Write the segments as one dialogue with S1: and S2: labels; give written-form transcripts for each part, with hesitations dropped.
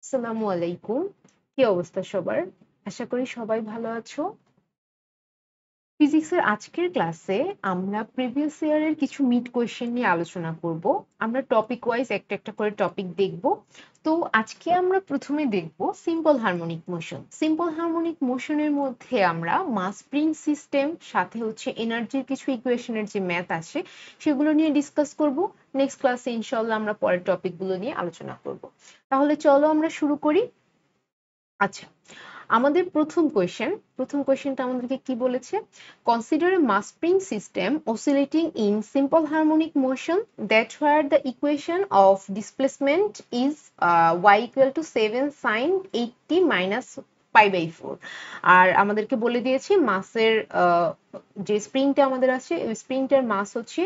S1: আসসালামু আলাইকুম। কি অবস্থা সবার? আশা করি সবাই ভালো আছো। ফিজিক্সের আজকের ক্লাসে আমরা প্রিভিয়াস ইয়ারের কিছু মিড কোয়েশ্চেন নিয়ে আলোচনা করব। আমরা টপিক ওয়াইজ একটা একটা করে টপিক দেখব। তো আজকে আমরা প্রথমে দেখব simple harmonic motion. Simple harmonic মোশনের মধ্যে আমরা মাস স্প্রিং সিস্টেম সাথে হচ্ছে এনার্জির কিছু ইকুয়েশনের যে ম্যাথ আছে সেগুলো নিয়ে ডিসকাস করব। নেক্সট ক্লাসে ইনশাল্লাহ আমরা পরের টপিকগুলো নিয়ে আলোচনা করব। তাহলে চলো আমরা শুরু করি। আচ্ছা, আমাদের প্রথম কোয়েশ্চেনটা আমাদেরকে কি বলেছে? Consider a mass spring system oscillating in simple harmonic motion that where the equation of displacement is y equal to 7 sine 80 minus pi by 4। আর আমাদেরকে বলে দিয়েছি মাসের যে স্প্রিংটা আমাদের আছে ওই স্প্রিংটার মাস হচ্ছে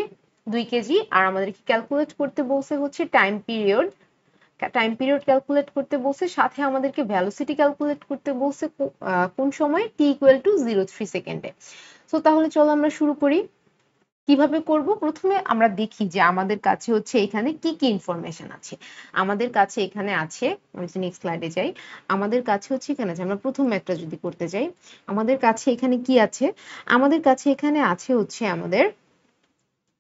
S1: 2 কেজি। আর আমাদেরকে ক্যালকুলেট করতে বলছে হচ্ছে টাইম পিরিয়ড ক্যালকুলেট করতে বলছে, সাথে আমাদেরকে ভ্যালোসিটি ক্যালকুলেট করতে বলছে কোন সময় t ইকুয়াল টু 0.3 সেকেন্ডে। সো তাহলে চলো আমরা শুরু করি। কিভাবে করব? প্রথমে আমরা দেখি যে আমাদের কাছে হচ্ছে এখানে কি কি ইনফরমেশন আছে। আমাদের কাছে এখানে আছে, আমি নেক্সট স্লাইডে যাই। আমাদের কাছে হচ্ছে এখানে আছে, আমরা প্রথম ম্যাথটা যদি করতে যাই, আমাদের কাছে এখানে কি আছে? আমাদের কাছে এখানে আছে হচ্ছে আমাদের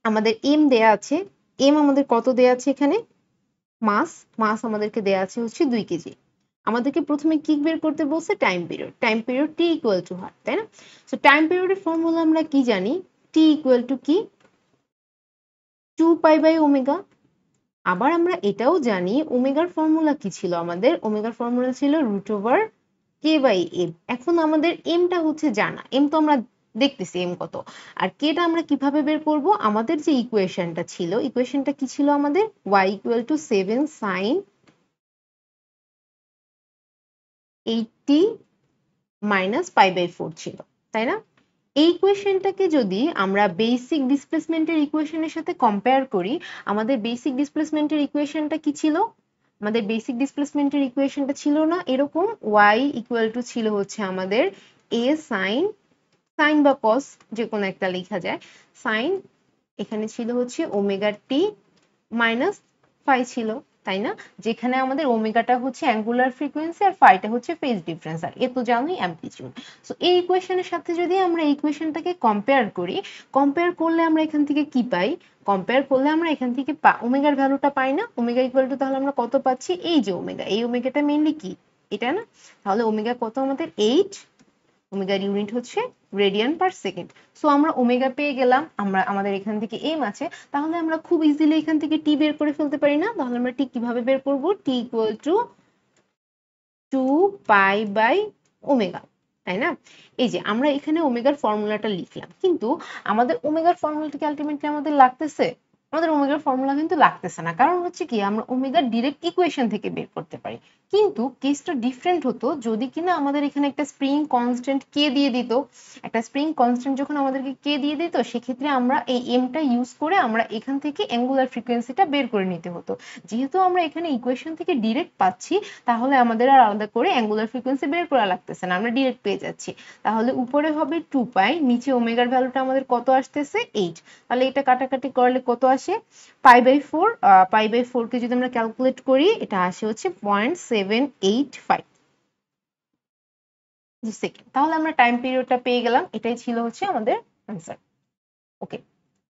S1: আমাদের এম দেয়া আছে। এম আমাদের কত দেয়া আছে এখানে? মাস মাস আমাদেরকে দেয়া আছে হচ্ছে 2 কেজি। আমাদেরকে প্রথমে কি বের করতে বলছে? Time period T equal to her, তাই না? সো টাইম পিরিয়ডের ফর্মুলা আমরা কি জানি? টি ইকুয়াল টু কি? 2 পাই বাই ওমেগা। আবার আমরা এটাও জানি ওমেগার ফর্মুলা কি ছিল আমাদের? ওমেগার ফর্মুলা ছিল root over K by M. এখন আমাদের এমটা হচ্ছে জানা, এম তো আমরা দেখতেছি এম কত। আর কেটা আমরা কিভাবে বের করব? আমাদের যে ইকুয়েশনটা ছিল, ইকুয়েশনটা কি ছিল আমাদের? y equal to 7 sine 80 minus pi by 4 ছিল, তাই না? এই ইকুয়েশনটাকে যদি আমরা বেসিক ডিসপ্লেসমেন্টের ইকুয়েশনের সাথে কম্পেয়ার করি, আমাদের বেসিক ডিসপ্লেসমেন্টের ইকুয়েশনটা কি ছিল? আমাদের বেসিক ডিসপ্লেসমেন্টের ইকুয়েশনটা ছিল না এরকম, y ইকুয়াল টু ছিল হচ্ছে আমাদের a সাইন, সাইন বা কস যে কোনো একটা লেখা যায়, সাইন এখানে ছিল হচ্ছে ওমেগা টি মাইনাস ফাই ছিল, তাই না? যেখানে আমাদের ওমেগাটা হচ্ছে অ্যাঙ্গুলার ফ্রিকোয়েন্সি আর ফাইটা হচ্ছে ফেজ ডিফারেন্স, আর এ তো জানোই অ্যামপ্লিটিউড। সো এই ইকুয়েশনের সাথে যদি আমরা এই ইকুয়েশনটাকে কম্পেয়ার করি, কম্পেয়ার করলে আমরা এখান থেকে কি পাই? কম্পেয়ার করলে আমরা এখান থেকে ওমেগার ভ্যালুটা পাই না? ওমেগা ইকুয়াল টু তাহলে আমরা কত পাচ্ছি? এই যে ওমেগা, এই ওমেগাটা মেইনলি কি? এটা না? তাহলে ওমেগা কত আমাদের? 8। ওমেগার ইউনিট হচ্ছে রেডিয়ান পার সেকেন্ড। সো আমরা ওমেগা পেয়ে গেলাম, আমরা আমাদের এখান থেকে এম আছে, তাহলে আমরা খুব ইজিলি এখান থেকে টি বের করে ফেলতে পারি না? তাহলে আমরা টি কিভাবে বের করব? T equal to 2 pi by omega, তাই না? এই যে আমরা এখানে ওমেগার ফর্মুলাটা লিখলাম, কিন্তু আমাদের ওমেগার ফর্মুলাটা কি আলটিমেটলি আমাদের লাগতেছে? আমাদের ওমেগার ফর্মুলা কিন্তু লাগতেছে না। কারণ হচ্ছে কি, আমরা ওমেগার ডিরেক্ট ইকুয়েশন থেকে বের করতে পারি। কিন্তু কেসটা ডিফারেন্ট হতো যদি কিনা আমাদের এখানে একটা স্প্রিং কনস্ট্যান্ট কে দিয়ে দিত। একটা স্প্রিং কনস্ট্যান্ট যখন আমাদেরকে কে দিয়ে দিত, সেক্ষেত্রে আমরা এই এমটা ইউজ করে আমরা এখান থেকে অ্যাঙ্গুলার ফ্রিকোয়েন্সিটা বের করে নিতে হতো। যেহেতু আমরা এখানে ইকুয়েশন থেকে ডিরেক্ট পাচ্ছি, তাহলে আমাদের আর আলাদা করে অ্যাঙ্গুলার ফ্রিকোয়েন্সি বের করা লাগতেছে না, আমরা ডিরেক্ট পেয়ে যাচ্ছি। তাহলে উপরে হবে 2 পাই, নিচে ওমেগার ভ্যালুটা আমাদের কত আসতেছে? 8। তাহলে এটা কাটাকাটি করলে কত আসে? পাই বাই 4। পাই বাই 4 কে যদি আমরা ক্যালকুলেট করি, এটা আসে হচ্ছে 0.785 সেকেন্ড। তাহলে আমরা টাইম পিরিয়ডটা পেয়ে গেলাম, এটাই ছিল হচ্ছে আমাদের অ্যান্সার। ওকে,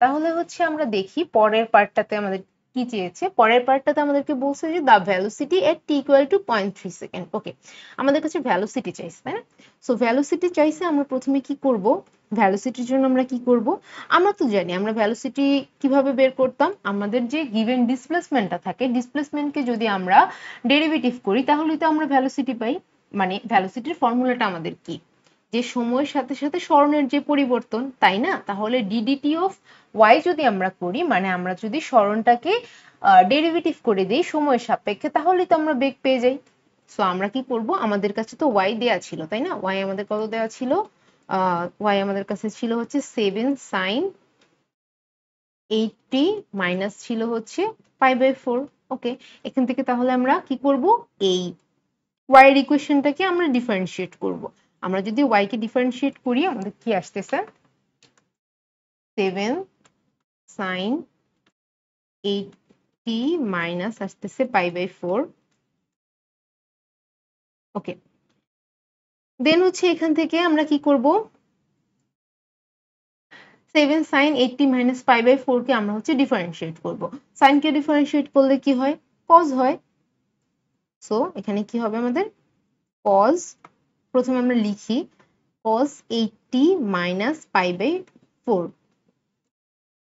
S1: তাহলে হচ্ছে আমরা দেখি পরের পার্টটাতে আমাদের কি চেয়েছে। পরের পার্টটাতে আমাদেরকে বলছে যে the velocity at T equal to 0.3 second. Okay, আমাদের কাছে ভ্যালোসিটি চাইছে, তাই না? সো ভ্যালোসিটি চাইছে, আমরা প্রথমে কি করব? ভ্যালোসিটির জন্য আমরা কি করব? আমরা তো জানি আমরা ভ্যালোসিটি কিভাবে বের করতাম। আমাদের যে গিভেন ডিসপ্লেসমেন্টটা থাকে, ডিসপ্লেসমেন্টকে যদি আমরা ডেরিভেটিভ করি তাহলেই তো আমরা ভ্যালোসিটি পাই। মানে ভ্যালোসিটির ফর্মুলাটা আমাদের কি? যে সময়ের সাথে সাথে স্বরণের যে পরিবর্তন, তাই না? তাহলে ডিডিটি অফ ওয়াই যদি আমরা করি, মানে আমরা যদি স্বরণটাকে ডেরিভেটিভ করে দিই সময়ের সাপেক্ষে, তাহলে তো আমরা বেগ পেয়ে যাই। সো আমরা কি করব? আমাদের কাছে তো ওয়াই দেয়া ছিল, তাই না? ওয়াই আমাদের কত দেওয়া ছিল? ওয়াই আমাদের কাছে ছিল হচ্ছে 7 সাইন 80 মাইনাস ছিল হচ্ছে পাই বাই 4। ওকে, এখান থেকে তাহলে আমরা কি করব? এই y এর ইকুয়েশনটাকে আমরা ডিফারেন্সিয়েট করব। আমরা যদি y কে ডিফারেন্সিয়েট করি, আমাদের কি আসতেছে? 7 সাইন 80 মাইনাস আসতেছে পাই বাই 4 ওকে, দেন হচ্ছে এখান থেকে আমরা কি করব, 7 sin 80 minus pi by 4 কে আমরা হচ্ছে ডিফারেন্সিয়েট করব। sin কে ডিফারেন্সিয়েট করলে কি হয়, cos হয়। সো এখানে কি হবে আমাদের cos, প্রথমে আমরা লিখি cos 80 minus pi by 4।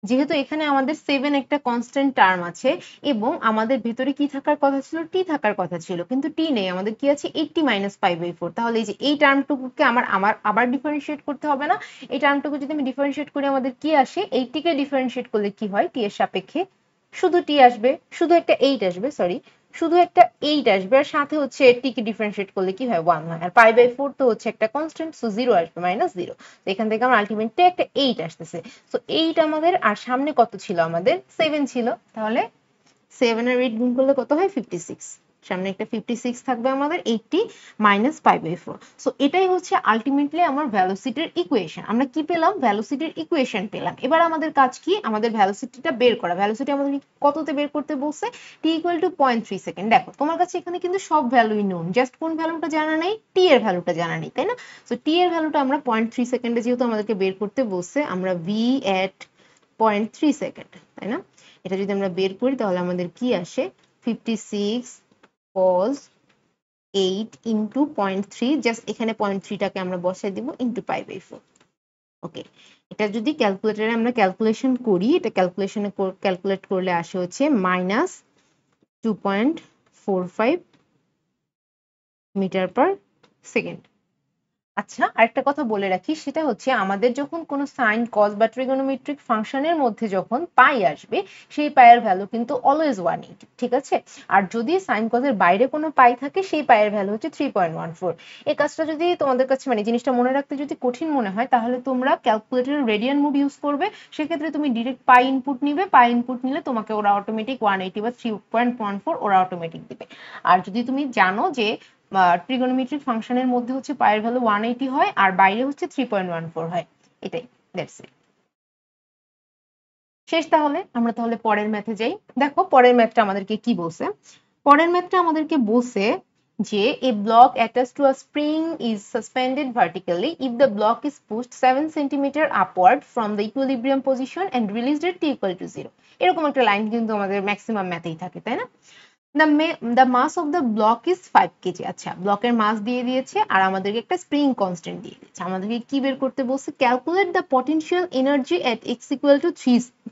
S1: যেহেতু এখানে আমাদের 7 একটা কনস্ট্যান্ট টার্ম আছে এবং আমাদের ভেতরে কি থাকার কথা ছিল, টি থাকার কথা ছিল, কিন্তু টি নেই, আমাদের কি আছে 80 মাইনাস পাই বাই 4। তাহলে এই যে এই টার্মটুকুকে আমার আমার আবার ডিফারেন্সিয়েট করতে হবে না। এই টার্মটুকু যদি আমি ডিফারেন্সিয়েট করি আমাদের কি আসে, 80 কে ডিফারেন্সিয়েট করলে কি হয়, টি এর সাপেক্ষে শুধু টি আসবে, শুধু একটা 8 আসবে, সরি শুধু একটা 8 আসবে, আর সাথে হচ্ছে টি কে ডিফারেন্সিয়েট করলে কি হয় 1 হয়, আর পাই বাই 4 তো হচ্ছে একটা কনস্ট্যান্ট, সো 0 আসবে, মাইনাস 0। তো এখান থেকে আমার আলটিমেটলি একটা 8 আসতেছে। সো 8 আমাদের, আর সামনে কত ছিল আমাদের 7 ছিল, তাহলে 7 আর 8 গুণ করলে কত হয় 56, সামনে একটা 56 থাকবে আমাদের 80 মাইনাস পাই বাই 4। সো এটাই হচ্ছে আলটিমেটলি আমার ভ্যালোসিটির ইকুয়েশন। আমরা কি পেলাম, ভ্যালোসিটির ইকুয়েশন পেলাম। এবার আমাদের কাজ কি, আমাদের ভ্যালোসিটিটা বের করা। ভ্যালোসিটি আমাদের কততে বের করতে বলছে, টি ইকুয়াল টু 0.3 সেকেন্ড। দেখো তোমার কাছে এখানে কিন্তু সব ভ্যালুই নোন, জাস্ট কোন ভ্যালুটা জানা নেই, টি এর ভ্যালুটা জানা নেই, তাই না? সো টি এর ভ্যালুটা আমরা 0.3 সেকেন্ডে যেহেতু আমাদেরকে বের করতে বলছে, আমরা ভি এট 0.3 সেকেন্ড, তাই না? এটা যদি আমরা বের করি তাহলে আমাদের কি আসে, 56 cos 8 ইন্টু 0.3, জাস্ট এখানে 0.3টাকে আমরা বসাই দিব ইন্টু পাই বাই 4। ওকে, এটা যদি ক্যালকুলেটরে আমরা ক্যালকুলেশন করি, এটা ক্যালকুলেশনে ক্যালকুলেট করলে আসে হচ্ছে মাইনাস 2.45 মিটার পার সেকেন্ড। আচ্ছা, আরেকটা কথা বলে রাখি, সেটা হচ্ছে আমাদের যখন কোনো সাইন, কস বা ট্রিগোনোমেট্রিক ফাংশনের মধ্যে যখন পাই আসবে, সেই পাইয়ের ভ্যালু কিন্তু অলওয়েজ 180, ঠিক আছে? আর যদি সাইন কসের বাইরে কোনো পাই থাকে, সেই পাইয়ের ভ্যালু হচ্ছে 3.14। এই কাজটা যদি তোমাদের কাছে মানে জিনিসটা মনে রাখতে যদি কঠিন মনে হয়, তাহলে তোমরা ক্যালকুলেটরের রেডিয়ান মোড ইউজ করবে। সেক্ষেত্রে তুমি ডিরেক্ট পাই ইনপুট নিবে, পাই ইনপুট নিলে তোমাকে ওরা অটোমেটিক 180 বা 3.14 ওরা অটোমেটিক দিবে। আর যদি তুমি জানো যে ট্রিগোনোমেট্রিক ফাংশনের মধ্যে হচ্ছে পায়ের ভ্যালু 180 হয় আর বাইরে হচ্ছে 3.14 হয়, এটাই, দ্যাটস ইট। শেষ, তাহলে আমরা তাহলে পরের ম্যাথে যাই। দেখো পরের ম্যাথটা আমাদেরকে কি বলছে, পরের ম্যাথটা আমাদেরকে বলছে যে a block attached to a spring is suspended vertically if the block is pushed 7 cm upward from the equilibrium position and released at t equal to 0। এরকম একটা লাইন কিন্তু আমাদের ম্যাক্সিমাম ম্যাথেই থাকে, তাই না? the mass of the block is 5 kg। আচ্ছা, ব্লকের মাস দিয়ে দিয়েছে আর আমাদেরকে একটা স্প্রিং কনস্ট্যান্ট দিয়ে দিয়েছে। আমাদেরকে কি বের করতে বলছে, calculate the potential energy at x equal to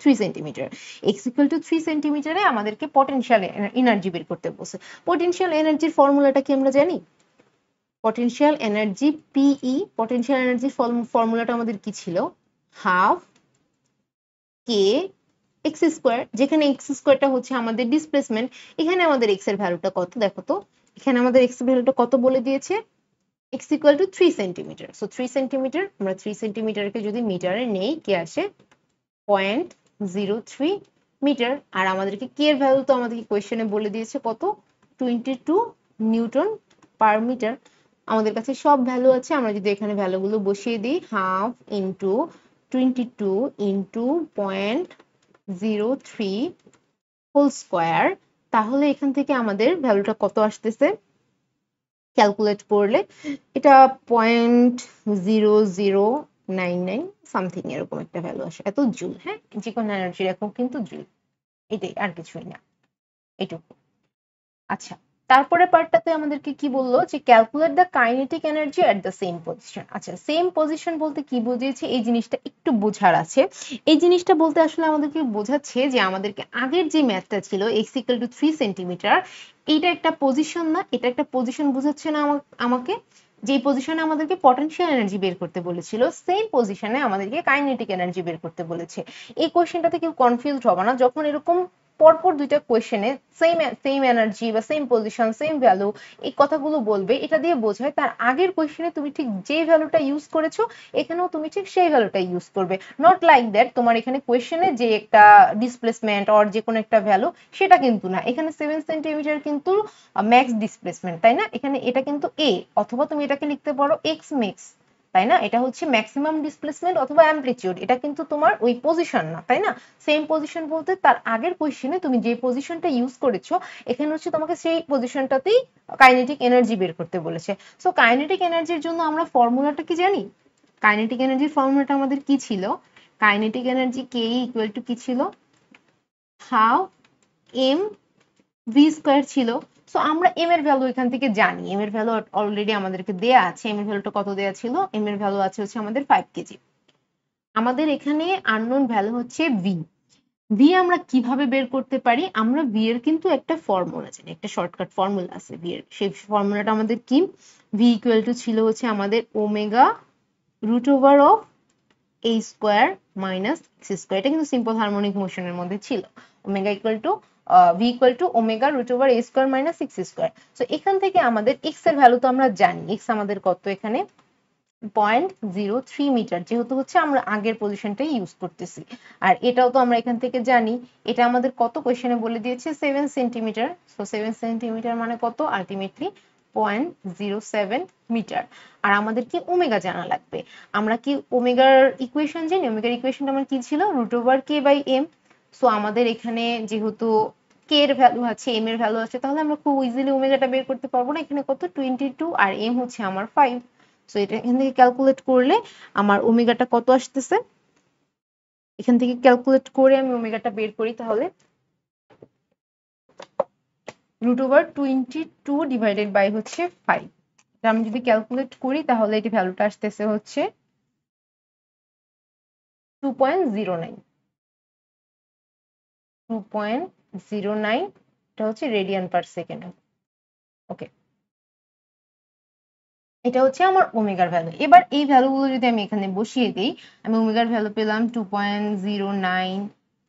S1: 3 centimetre. x equal to 3 সেন্টিমিটারে আমাদেরকে পটেনশিয়াল এনার্জি বের করতে বলছে। পটেনশিয়াল এনার্জির ফর্মুলাটা কি আমরা জানি, পটেনশিয়াল এনার্জি পিই, পটেনশিয়াল এনার্জি ফর্মুলাটা আমাদের কি ছিল, হাফ কে এক্স স্কোয়ার, যেখানে এক্স স্কোয়ারটা হচ্ছে আমাদের ডিসপ্লেসমেন্ট। এখানে আমাদের এক্স এর ভ্যালুটা কত দেখো তো, এখানে আমাদের এক্স এর ভ্যালুটা কত বলে দিয়েছে, x equal to 3 centimetre. So 3 centimetre, আমরা 3 সেন্টিমিটারকে যদি মিটারে নেই কি আসে 0.03 মিটার। আর আমাদেরকে কে এর ভ্যালু তো আমাদেরকে কোয়েশ্চেনে বলে দিয়েছে কত, 22 নিউটন পার মিটার। আমাদের কাছে সব ভ্যালু আছে, আমরা যদি এখানে ভ্যালুগুলো বসিয়ে দিই, half into 22 into 0.03 whole square, তাহলে এখান থেকে আমাদের ভ্যালুটা কত আসতেছে, ক্যালকুলেট করলে এটা 0.0099 সামথিং এরকম একটা ভ্যালু আসে, এত জুল। হ্যাঁ, যে কোনো এনার্জির একক কিন্তু জুল, এটাই, আর কিছুই না, এটুকু। আচ্ছা, তারপরে পার্টটাতে আমাদেরকে কি বললো যে calculate the kinetic energy at the same position. আচ্ছা, সেম পজিশন বলতে কি বুঝিয়েছে, এই জিনিসটা একটু বোঝার আছে। এই জিনিসটা বলতে আসলে আমাদেরকে বোঝাচ্ছে যে আমাদেরকে আগের যে ম্যাথটা ছিল এক্স ইকুয়াল টু 3 সেন্টিমিটার, এইটা একটা পজিশন না, এটা একটা পজিশন বোঝাচ্ছে না আমাকে, যে পজিশনে আমাদেরকে পটেনশিয়াল এনার্জি বের করতে বলেছিল, সেম পজিশনে আমাদেরকে কাইনেটিক এনার্জি বের করতে বলেছে। এই কোয়েশ্চেনটাতে কেউ কনফিউজড হবে না, যখন এরকম পরপর দুইটা কোয়েশ্চেনে সেম এনার্জি বা সেম পজিশন সেম ভ্যালু এই কথাগুলো বলবে, এটা দিয়ে বোঝায় তার আগের কোয়েশ্চেনে তুমি ঠিক যে ভ্যালুটা ইউজ করেছো এখানেও তুমি ঠিক সেই ভ্যালুটা ইউজ করবে। নট লাইক দ্যাট তোমার এখানে কোয়েশ্চেনে যে একটা ডিসপ্লেসমেন্ট অর যে কোনো একটা ভ্যালু সেটা কিন্তু না, এখানে 7 সেন্টিমিটার কিন্তু ম্যাক্স ডিসপ্লেসমেন্ট, তাই না? এখানে এটা কিন্তু এ, অথবা তুমি এটাকে লিখতে পারো এক্স ম্যাক্স, তাই না? এটা হচ্ছে ম্যাক্সিমাম ডিসপ্লেসমেন্ট অথবা অ্যামপ্লিটিউড, এটা কিন্তু তোমার ওই পজিশন না, তাই না? সেম পজিশন বলতে তার আগের কোয়েশ্চেনে তুমি যে পজিশনটা ইউজ করেছো এখানে হচ্ছে তোমাকে সেই পজিশনটাতেই কাইনেটিক এনার্জি বের করতে বলেছে। সো কাইনেটিক এনার্জির জন্য আমরা ফর্মুলাটা কি জানি? কাইনেটিক এনার্জির ফর্মুলাটা আমাদের কি ছিল? Kinetic energy K equal to কি ছিল? হাফ এম ভি স্কোয়ার ছিল। সো আমরা এম এর ভ্যালু এখান থেকে জানি, এম এর ভ্যালু অলরেডি আমাদেরকে দেয়া আছে। এম এর ভ্যালুটা কত দেয়া ছিল? এম এর ভ্যালু আছে হচ্ছে আমাদের 5 কেজি। আমাদের এখানে আননোন ভ্যালু হচ্ছে ভি। ভি আমরা কিভাবে বের করতে পারি? আমরা ভি এর কিন্তু একটা ফর্মুলা জানি, একটা শর্টকাট ফর্মুলা আছে ভি এর। সেই ফর্মুলাটা আমাদের কি? ভি ইকুয়াল টু ছিল হচ্ছে আমাদের omega root over of a square minus x square. এটা কিন্তু সিম্পল হারমোনিক মোশনের মধ্যে ছিল। Omega equal to v equal to omega root over a square minus x square. So এখান থেকে আমাদের এক্স এর ভ্যালু তো আমরা জানি, এক্স আমাদের কত এখানে? 0.03 মিটার, যেহেতু হচ্ছে আমরা আগের পজিশনটাই ইউজ করতেছি। আর এটাও তো আমরা এখান থেকে জানি, এটা আমাদের কত কোয়েশ্চেনে বলে দিয়েছে? 7 সেন্টিমিটার। সো 7 সেন্টিমিটার মানে কত? Ultimately 0.07 metre. আর আমাদের কি ওমেগা জানা লাগবে। আমরা কি ওমেগার ইকুয়েশন জানি? ওমেগার ইকুয়েশনটা আমার কি ছিল? Root over K by m. So আমাদের এখানে যেহেতু কে এর ভ্যালু আছে, এম এর ভ্যালু আছে, তাহলে আমরা খুব ইজিলি ওমেগাটা বের করতে পারবো না। এখানে কত? 22 আর এম হচ্ছে আমার 5। সো এটা এখান থেকে ক্যালকুলেট করলে আমার ওমেগাটা কত আসতেছে? এখান থেকে ক্যালকুলেট করে আমি ওমেগাটা বের করি, তাহলে রুট ওভার 22 ডিভাইডেড বাই হচ্ছে 5। এটা আমি যদি ক্যালকুলেট করি তাহলে এটি ভ্যালুটা আসতেছে হচ্ছে 2.09। 2.09 এটা হচ্ছে রেডিয়ান পার সেকেন্ড। ওকে, এটা হচ্ছে আমার ওমেগার ভ্যালু। এবার এই ভ্যালুগুলো যদি আমি এখানে বসিয়ে দিই, আমি ওমেগার ভ্যালু পেলাম 2.09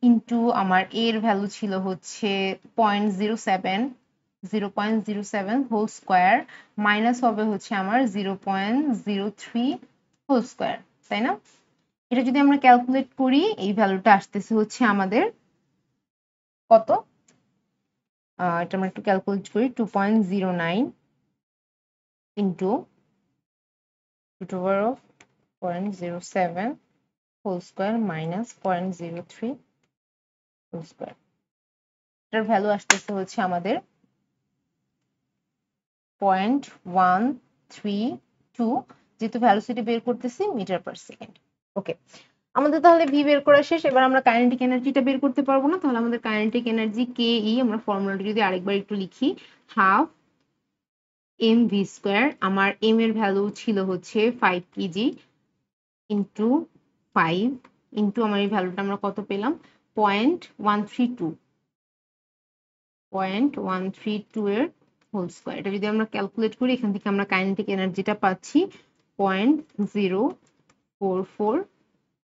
S1: ইন্টু আমার এর ভ্যালু ছিল হচ্ছে 0.07, 0.07 হোল স্কোয়ার মাইনাস হবে হচ্ছে আমার 0.03 হোল স্কোয়ার, তাই না? এটা যদি আমরা ক্যালকুলেট করি এই ভ্যালুটা আসতেছে হচ্ছে আমাদের কত? এটা আমরা একটু ক্যালকুলেট করি। 2.09 into root over of 0.07 whole square minus 0.03 whole square. এটার ভ্যালু আসতেছে হচ্ছে আমাদের 0.132, যেহেতু ভ্যালোসিটি বের করতেছি মিটার পার সেকেন্ড। ওকে, আমাদের তাহলে ভি বের করা শেষ। এবার আমরা কাইনেটিক এনার্জিটা বের করতে পারবো না, তাহলে আমাদের কাইনেটিক এনার্জি কে ই, আমরা ফর্মুলাটা যদি আরেকবার একটু লিখি, হাফ এম ভি স্কোয়ার। আমার এম এর ভ্যালু ছিল হচ্ছে 5 কেজি ইন্টু 5 ইন্টু আমার এই ভ্যালুটা আমরা কত পেলাম? 0.132 এর হোল স্কোয়ার। এটা যদি আমরা ক্যালকুলেট করি এখান থেকে আমরা কাইনেটিক এনার্জিটা পাচ্ছি 0.044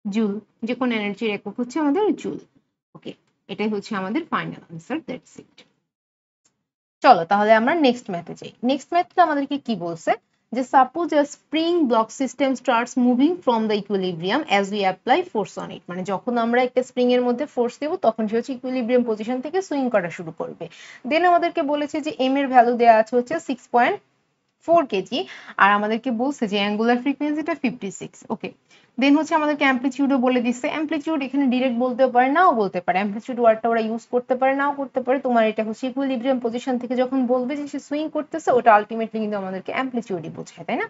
S1: জুল। যে কোনো এনার্জির একক হচ্ছে আমাদের জুল। ওকে, এটাই হচ্ছে আমাদের ফাইনাল আনসার। That's it. চলো তাহলে আমরা নেক্সট ম্যাথে যাই। নেক্সট ম্যাথটা আমাদেরকে কি বলছে? যে suppose a spring block system starts moving from the equilibrium as we apply force on it, মানে যখন আমরা একটা স্প্রিং এর মধ্যে ফোর্স দেব তখন সে হচ্ছে ইকুইলিব্রিয়াম পজিশন থেকে সুইং করা শুরু করবে। দেন আমাদেরকে বলেছে যে এম এর ভ্যালু দেওয়া আছে হচ্ছে 6.4 কেজি, আর আমাদেরকে বলছে যে অ্যাঙ্গুলার ফ্রিকোয়েন্সিটা 56। ওকে, দেন হচ্ছে আমাদেরকে অ্যামপ্লিটিউডও বলে দিচ্ছে। অ্যামপ্লিটিউড এখানে ডিরেক্ট বলতেও পারে, নাও বলতে পারে। অ্যামপ্লিটিউড ওয়ার্ডটা ওরা ইউজ করতে পারে, নাও করতে পারে। তোমার এটা হচ্ছে ইকুইলিব্রিয়াম পজিশন থেকে যখন বলবে যে সে সুইং করতেছে, ওটা আলটিমেটলি কিন্তু আমাদেরকে অ্যামপ্লিটিউডই বোঝায়, তাই না?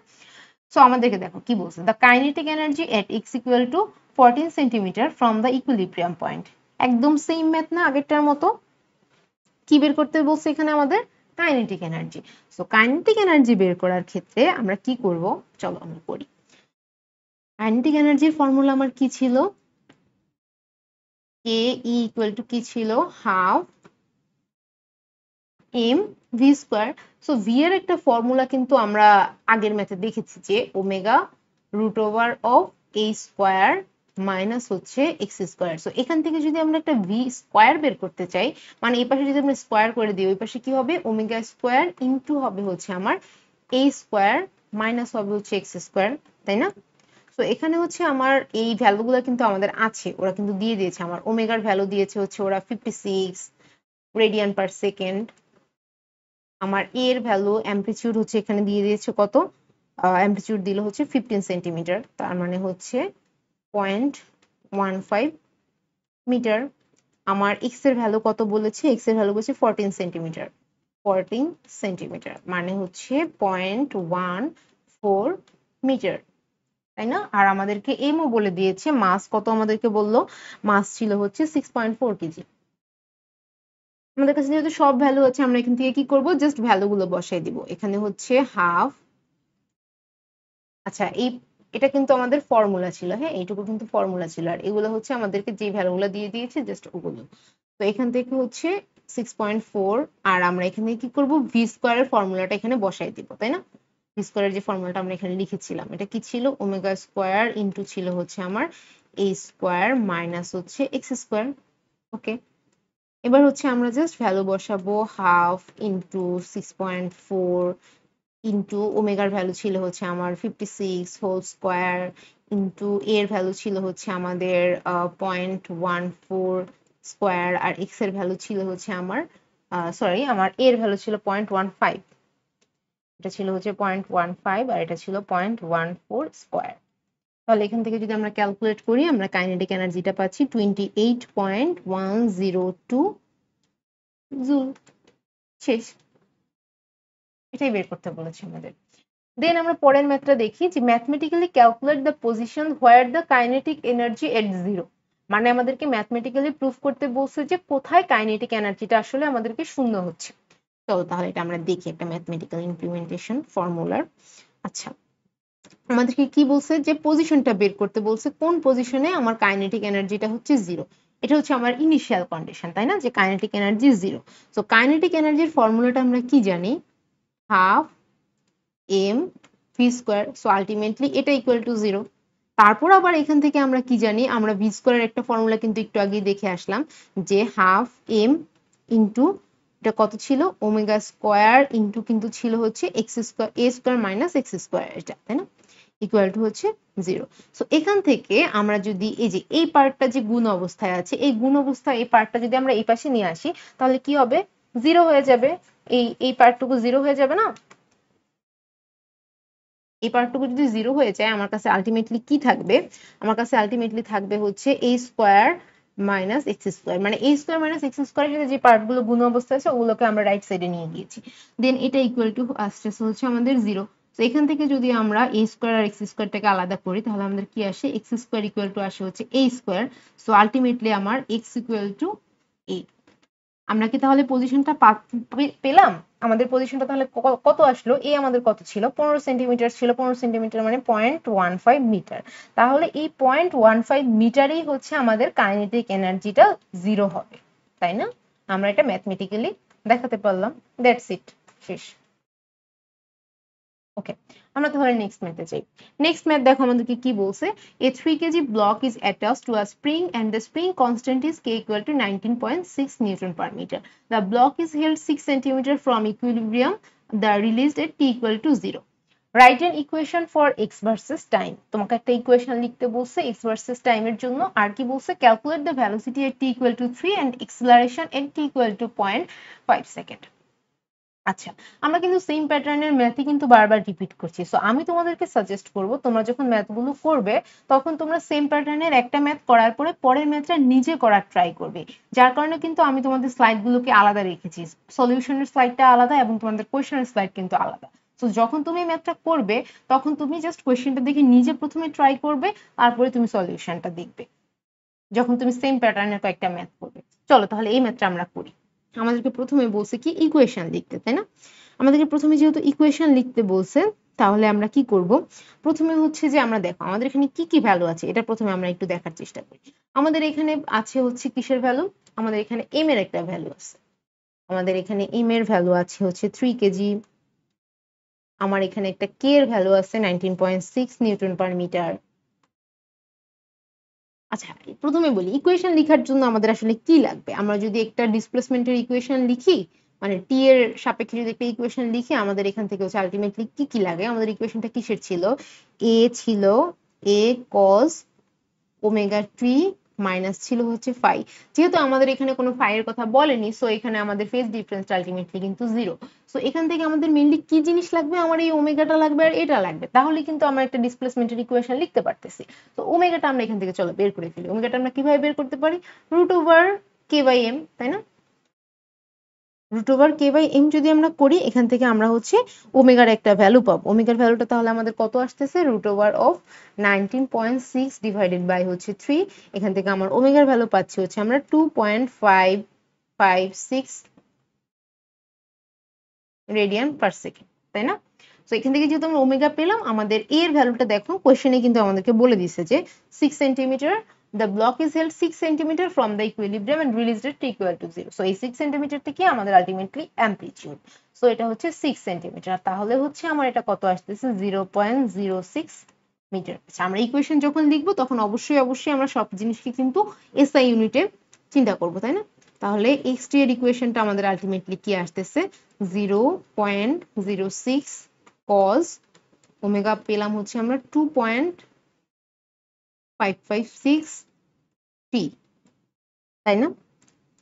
S1: সো আমাদেরকে দেখো কি বলছে, the kinetic energy at x equal to 14 centimetre from the equilibrium point. একদম সেম ম্যাথ না আগেরটার মতো? কি বের করতে বলছে এখানে আমাদের? Kinetic energy. So kinetic energy বের করার ক্ষেত্রে আমরা কি করব? চলো আমরা করি। কাইনেটিক এনার্জির ফর্মুলা আমার কি ছিল? কে ই ইকুয়াল টু কি ছিল? Half m v square. So v এর একটা ফর্মুলা কিন্তু আমরা আগের ম্যাথে দেখেছি যে omega root over of a square minus হচ্ছে এক্স স্কোয়ার। সো এখান থেকে যদি আমরা একটা ভি স্কোয়ার বের করতে চাই, মানে এই পাশে যদি আমরা স্কোয়ার করে দিই, ওই পাশে কি হবে? ওমেগা স্কোয়ার ইন্টু হবে হচ্ছে আমার এ স্কোয়ার মাইনাস হবে হচ্ছে এক্স স্কোয়ার, তাই না? তো এখানে হচ্ছে আমার এই ভ্যালুগুলো কিন্তু আমাদের আছে, ওরা কিন্তু দিয়ে দিয়েছে। আমার ওমেগার ভ্যালু দিয়েছে হচ্ছে ওরা 56 রেডিয়ান পার সেকেন্ড। আমার এর ভ্যালু অ্যামপ্লিটিউড হচ্ছে এখানে দিয়ে দিয়েছে কত? অ্যাম্পলিটিউড দিল হচ্ছে 15 সেন্টিমিটার, তার মানে হচ্ছে 0.15 মিটার। আমার এক্স এর ভ্যালু কত বলেছে, এক্স এর ভ্যালু বলেছে 14 সেন্টিমিটার, 14 সেন্টিমিটার মানে হচ্ছে 0.14 মিটার, তাই না? আর আমাদেরকে এমও বলে দিয়েছে, মাস কত আমাদেরকে বললো, মাস ছিল হচ্ছে 6.4 কেজি। আমাদের কাছে যেহেতু সব ভ্যালু আছে, আমরা এখান থেকে কি করব, জাস্ট ভ্যালুগুলো বসাই দিব। এখানে হচ্ছে হাফ, আচ্ছা এটা কিন্তু আমাদের ফর্মুলা ছিল, হ্যাঁ এইটুকু কিন্তু ফর্মুলা ছিল, আর এগুলো হচ্ছে আমাদেরকে যে ভ্যালুগুলো দিয়ে দিয়েছে জাস্ট ওগুলো। তো এখান থেকে হচ্ছে 6.4, আর আমরা এখানে কি করব, ভি স্কোয়ারের ফর্মুলাটা এখানে বসাই দিব, তাই না? ভি স্কোয়ারের যে ফর্মুলাটা আমরা এখানে লিখেছিলাম, এটা কি ছিল, ওমেগা স্কোয়ার ইন্টু ছিল হচ্ছে আমার এ স্কোয়ার মাইনাস হচ্ছে এক্স স্কোয়ার। ওকে, এবার হচ্ছে আমরা জাস্ট ভ্যালু বসাবো, হাফ ইন্টু 6.4 ইন্টু ওমেগার ভ্যালু ছিল হচ্ছে আমার 56 হোল স্কোয়ার ইন্টু এর ভ্যালু ছিল হচ্ছে আমাদের 0.14 স্কোয়ার, আর এক্স এর ভ্যালু ছিল হচ্ছে আমার সরি, আমার এর ভ্যালু ছিল 0.15, এটা ছিল হচ্ছে 0.15 আর এটা ছিল 0.14 স্কোয়ার। তাহলে এখান থেকে যদি আমরা ক্যালকুলেট করি, আমরা কাইনেটিক এনার্জিটা পাচ্ছি 28.102 জুল। শেষ, এটাই বের করতে বলেছে আমাদের। দেন আমরা পরের ম্যাথটা দেখি, যে mathematically calculate the position where the kinetic energy at zero. মানে আমাদেরকে ম্যাথমেটিক্যালি প্রুফ করতে বলছে যে কোথায় কাইনেটিক এনার্জিটা আসলে আমাদেরকে শূন্য হচ্ছে। চলো তাহলে এটা আমরা দেখি একটা ম্যাথমেটিক্যাল ইমপ্লিমেন্টেশন ফর্মুলার। আচ্ছা, আমাদেরকে কি বলছে, যে পজিশনটা বের করতে বলছে, কোন পজিশনে আমার কাইনেটিক এনার্জিটা হচ্ছে জিরো। এটা হচ্ছে আমার ইনিশিয়াল কন্ডিশন, তাই না, যে kinetic energy zero. So kinetic এনার্জির ফর্মুলাটা আমরা কি জানি, half m v square, so ultimately এটা ইকুয়াল টু জিরো। তারপর আবার এখান থেকে আমরা কি জানি, আমরা ভি স্কোয়ারের একটা ফর্মুলা কিন্তু একটু আগে দেখে আসলাম, যে হাফ এম ইন্টু এটা কত ছিল, ওমেগা স্কোয়ার ইন্টু কিন্তু ছিল হচ্ছে এক্স স্কোয়ার, এ স্কোয়ার মাইনাস এক্স স্কোয়ার, এটা তাই না, ইকুয়াল টু হচ্ছে জিরো। সো এখান থেকে আমরা যদি এই যে এই পার্টটা যে গুণ অবস্থায় আছে, এই গুণ অবস্থায় এই পার্টটা যদি আমরা এই পাশে নিয়ে আসি, তাহলে কি হবে, জিরো হয়ে যাবে, এই পার্টটুকু জিরো হয়ে যাবে না। এই পার্টটুকু যদি জিরো হয়ে যায়, আমার কাছে আলটিমেটলি কি থাকবে, আমার কাছে আলটিমেটলি থাকবে হচ্ছে এ স্কোয়ার মাইনাস এক্স স্কোয়ার, মানে এ স্কোয়ার মাইনাস এক্স স্কোয়ারের সাথে যে পার্টগুলো গুণ অবস্থায় আছে ওগুলোকে আমরা রাইট সাইডে নিয়ে গিয়েছি। দেন এটা ইকুয়াল টু আসতেছে হচ্ছে আমাদের জিরো। তো এখান থেকে যদি আমরা এ স্কোয়ার আর এক্স স্কোয়ারটাকে আলাদা করি, তাহলে আমাদের কি আসে, এক্স স্কোয়ার ইকুয়াল টু আসে হচ্ছে এ স্কোয়ার। সো আলটিমেটলি আমার এক্স ইকুয়াল টু এ। আমরা কি তাহলে পজিশনটা পেলাম, আমাদের পজিশনটা তাহলে কত আসলো, এ আমাদের কত ছিল, 15 সেন্টিমিটার ছিল, 15 সেন্টিমিটার মানে 0.15 মিটার। তাহলে এই 0.15 মিটারই হচ্ছে আমাদের কাইনেটিক এনার্জিটা জিরো হবে, তাই না? আমরা এটা ম্যাথমেটিক্যালি দেখাতে পারলাম, দ্যাটস ইট, শেষ। ওকে, আমরা তাহলে নেক্সট ম্যাথে যাই। নেক্সট ম্যাথ দেখো আমাদেরকে কি বলছে, a 3 kg block is attached to a spring and the spring constant is k equal to 19.6 Newton per meter. The block is held 6 cm from equilibrium. The released at t equal to 0. Write an equation for x versus time. তোমাকে একটা equation লিখতে বলছে x versus time এর জন্য, আর কি বলছে, calculate the velocity at t equal to 3 and acceleration at t equal to 0.5 second. আচ্ছা, আমরা কিন্তু সেম প্যাটার্নের ম্যাথই কিন্তু বারবার রিপিট করছি। সো আমি তোমাদেরকে সাজেস্ট করব, তোমরা যখন ম্যাথগুলো করবে তখন তোমরা সেম প্যাটার্নের একটা ম্যাথ করার পরে পরের ম্যাথটা নিজে করার ট্রাই করবে। যার কারণে কিন্তু আমি তোমাদের স্লাইডগুলোকে আলাদা রেখেছি, সলিউশনের স্লাইডটা আলাদা এবং তোমাদের কোয়েশ্চেনের স্লাইড কিন্তু আলাদা। তো যখন তুমি ম্যাথটা করবে তখন তুমি জাস্ট কোয়েশ্চেনটা দেখে নিজে প্রথমে ট্রাই করবে, তারপরে তুমি সলিউশনটা দেখবে যখন তুমি সেম প্যাটার্নের কয়েকটা ম্যাথ করবে। চলো তাহলে এই ম্যাথটা আমরা করি। আমাদেরকে প্রথমে বলছে কি ইকুয়েশন লিখতে, তাই না? আমাদেরকে প্রথমে যেহেতু ইকুয়েশন লিখতে বলছে, তাহলে আমরা কি করব, প্রথমে হচ্ছে যে আমরা দেখো আমাদের এখানে কি কি ভ্যালু আছে এটা প্রথমে আমরা একটু দেখার চেষ্টা করি। আমাদের এখানে আছে হচ্ছে কিসের ভ্যালু, আমাদের এখানে এম এর একটা ভ্যালু আছে, আমাদের এখানে এম এর ভ্যালু আছে হচ্ছে 3 কেজি, আমার এখানে একটা কে এর ভ্যালু আছে 19.6 নিউটন পার মিটার। আচ্ছা, প্রথমে বলি ইকুয়েশন লেখার জন্য আমাদের আসলে কি লাগবে, আমরা যদি একটা ডিসপ্লেসমেন্টের ইকুয়েশন লিখি, মানে টি এর সাপেক্ষে যদি একটা ইকুয়েশন লিখি, আমাদের এখান থেকে হচ্ছে আলটিমেটলি কি কি লাগে, আমাদের ইকুয়েশনটা কিসের ছিল, এ ছিল এ কজ ওমেগা টি মাইনাস ছিল হচ্ছে ফাই। যেহেতু আমাদের এখানে কোনো ফাই এর কথা বলেনি, সো এখানে আমাদের ফেজ ডিফারেন্স আলটিমেটলি কিন্তু 0। সো এখান থেকে আমাদের মেইনলি কি জিনিস লাগবে, আমার এই ওমেগাটা লাগবে আর এটা লাগবে, তাহলে কিন্তু আমরা একটা ডিসপ্লেসমেন্টের ইকুয়েশন লিখতে পারতেছি। তো ওমেগাটা আমরা এখান থেকে চলো বের করে ফেলি। ওমেগাটা আমরা কিভাবে বের করতে পারি, √k/m, তাই না? √k/m যদি আমরা করি, এখান থেকে আমরা হচ্ছে ওমেগার একটা ভ্যালু পাবো। ওমেগার ভ্যালুটা তাহলে আমাদের কত আসতেছে, √19.6 ডিভাইডেড বাই হচ্ছে 3। এখান থেকে আমার ওমেগার ভ্যালু পাচ্ছি হচ্ছে আমরা 2.556 রেডিয়ান পার সেকেন্ড, তাই না? তো এখান থেকে যেহেতু আমরা ওমেগা পেলাম, আমাদের এর ভ্যালুটা দেখো কোয়েশ্চেনে কিন্তু আমাদেরকে বলে দিছে যে 6 centimetre, the block is held 6 centimeter from the equilibrium and released at t equal to 0. So এই 6 সেন্টিমিটার থেকে আমাদের আলটিমেটলি অ্যামপ্লিটিউড, সো এটা হচ্ছে 6 সেন্টিমিটার, তাহলে হচ্ছে আমার এটা কত আসতেছে 0.06 মিটার। আচ্ছা, আমরা ইকুয়েশন যখন লিখবো তখন অবশ্যই আমরা সব জিনিসকে কিন্তু এসআই ইউনিটে চিন্তা করব, তাই না? তাহলে এক্স টি এর ইকুয়েশনটা আমাদের আলটিমেটলি কি আসতেছে, 0.06 cos ওমেগা পেলাম হচ্ছে আমরা 2.556 t, তাই না?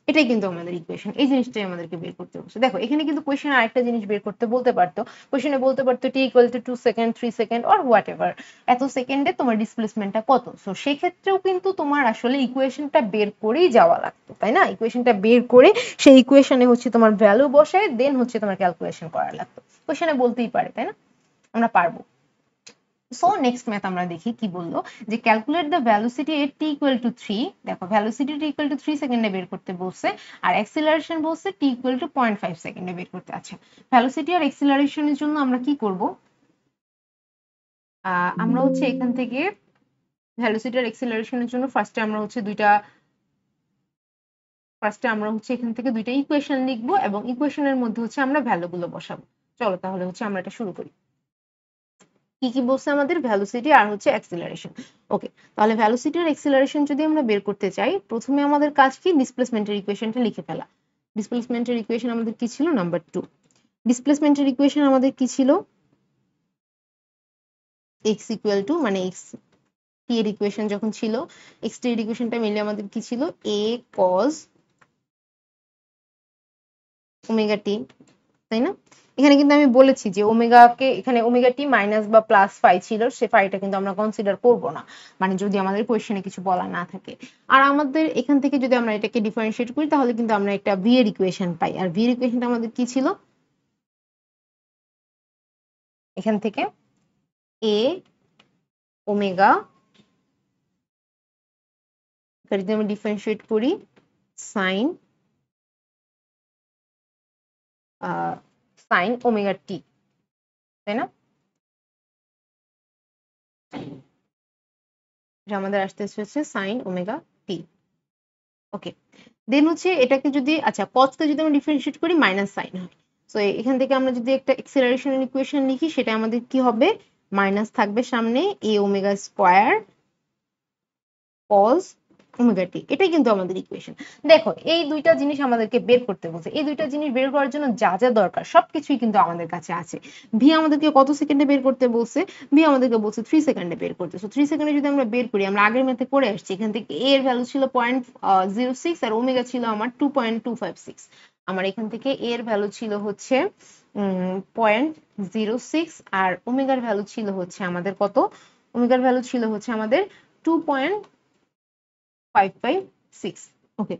S1: এটাই কিন্তু আমাদের ইকুয়েশন। এই জিনিসটাই আমাদেরকে বের করতে বলছে। দেখো এখানে কিন্তু কোয়েশ্চেনে আরেকটা জিনিস বের করতে বলতে পারতো। কোয়েশ্চেনে বলতে পারতো t equal to 2 second, 3 second or what ever, এত সেকেন্ডে তোমার ডিসপ্লেসমেন্টটা কত। সো সেক্ষেত্রেও কিন্তু তোমার আসলে ইকুয়েশনটা বের করেই যাওয়া লাগতো, তাই না? ইকুয়েশনটা বের করে সেই ইকুয়েশনে হচ্ছে তোমার ভ্যালু বসায় দেন হচ্ছে তোমার ক্যালকুলেশন করা লাগতো। কোয়েশ্চেনে বলতেই পারে, তাই না? আমরা পারবো। সো নেক্সট ম্যাথ আমরা দেখি কি বললো, যে calculate the velocity at t equal to 3। দেখো ভ্যালোসিটি t equal to 3 সেকেন্ডে বের করতে বলছে, আর অ্যাক্সিলারেশন বলছে t equal to 0.5 সেকেন্ডে বের করতে। আচ্ছা, ভ্যালোসিটি আর অ্যাক্সিলারেশনের জন্য আমরা কি করব, আমরা হচ্ছে এখান থেকে ভ্যালোসিটি আর অ্যাক্সিলারেশনের জন্য ফার্স্টে আমরা হচ্ছে এখান থেকে দুইটা ইকুয়েশন লিখবো এবং ইকুয়েশনের মধ্যে হচ্ছে আমরা ভ্যালুগুলো বসাবো। চলো তাহলে হচ্ছে আমরা এটা শুরু করি। কি কি বলছে আমাদের, ভ্যালোসিটি আর হচ্ছে অ্যাক্সিলারেশন। ওকে, তাহলে ভ্যালোসিটি আর অ্যাক্সিলারেশন যদি আমরা বের করতে চাই, প্রথমে আমাদের কাজ কি, ডিসপ্লেসমেন্টের ইকুয়েশনটা লিখে ফেলা। ডিসপ্লেসমেন্টের ইকুয়েশন আমাদের কি ছিল, নাম্বার 2। ডিসপ্লেসমেন্টের ইকুয়েশন আমাদের কি ছিল, x ইকুয়াল টু, মানে x টি এর ইকুয়েশন যখন ছিল, x টি এর ইকুয়েশনটা মিলে আমাদের কি ছিল, a cos ওমেগা টি, তাই না? এখানে কিন্তু আমি বলেছি যে ওমেগাকে, এখানে ওমেগা টি মাইনাস বা প্লাস ফাই ছিল, সে ফাইটা কিন্তু আমরা কনসিডার করব না, মানে যদি আমাদের কোয়েশ্চেনে কিছু বলা না থাকে। আর আমাদের এখান থেকে যদি আমরা এটাকে ডিফারেন্সিয়েট করি তাহলে কিন্তু আমরা একটা ভি এর ইকুয়েশন পাই। আর ভি এর ইকুয়েশনটা আমাদের কি ছিল, এখান থেকে এ ওমেগা, যদি আমরা ডিফারেন্সিয়েট করি সাইন ওমেগা টি, তাই না? এটা আমাদের আসতে হচ্ছে সাইন ওমেগা টি। ওকে, দেন হচ্ছে এটাকে যদি, আচ্ছা কসকে যদি আমরা ডিফারেন্সিয়েট করি মাইনাস সাইন হয়। সো এখান থেকে আমরা যদি একটা অ্যাক্সিলারেশনের ইকুয়েশন লিখি, সেটা আমাদের কি হবে, মাইনাস থাকবে সামনে এ ওমেগা স্কয়ার কস ওমেগা টি। এটাই কিন্তু আমাদের ইকুয়েশন। দেখো এই দুইটা জিনিস আমাদেরকে বের করতে বলছে, এই দুইটা জিনিস বের করার জন্য যা যা দরকার সবকিছুই কিন্তু আমাদের কাছে আছে। ভি আমাদেরকে কত সেকেন্ডে বের করতে বলছে, ভি আমাদেরকে বলছে 3 সেকেন্ডে বের করতে। সো 3 সেকেন্ডে যদি আমরা বের করি, আমরা আগের ম্যাথে করে আসছি, এখান থেকে এ এর ভ্যালু ছিল 0.06 আর ওমেগা ছিল আমার 2.256। আমার এখান থেকে এ এর ভ্যালু ছিল হচ্ছে 0.06 আর ওমেগার ভ্যালু ছিল হচ্ছে আমাদের কত, ওমেগার ভ্যালু ছিল হচ্ছে আমাদের 2.556। ওকে,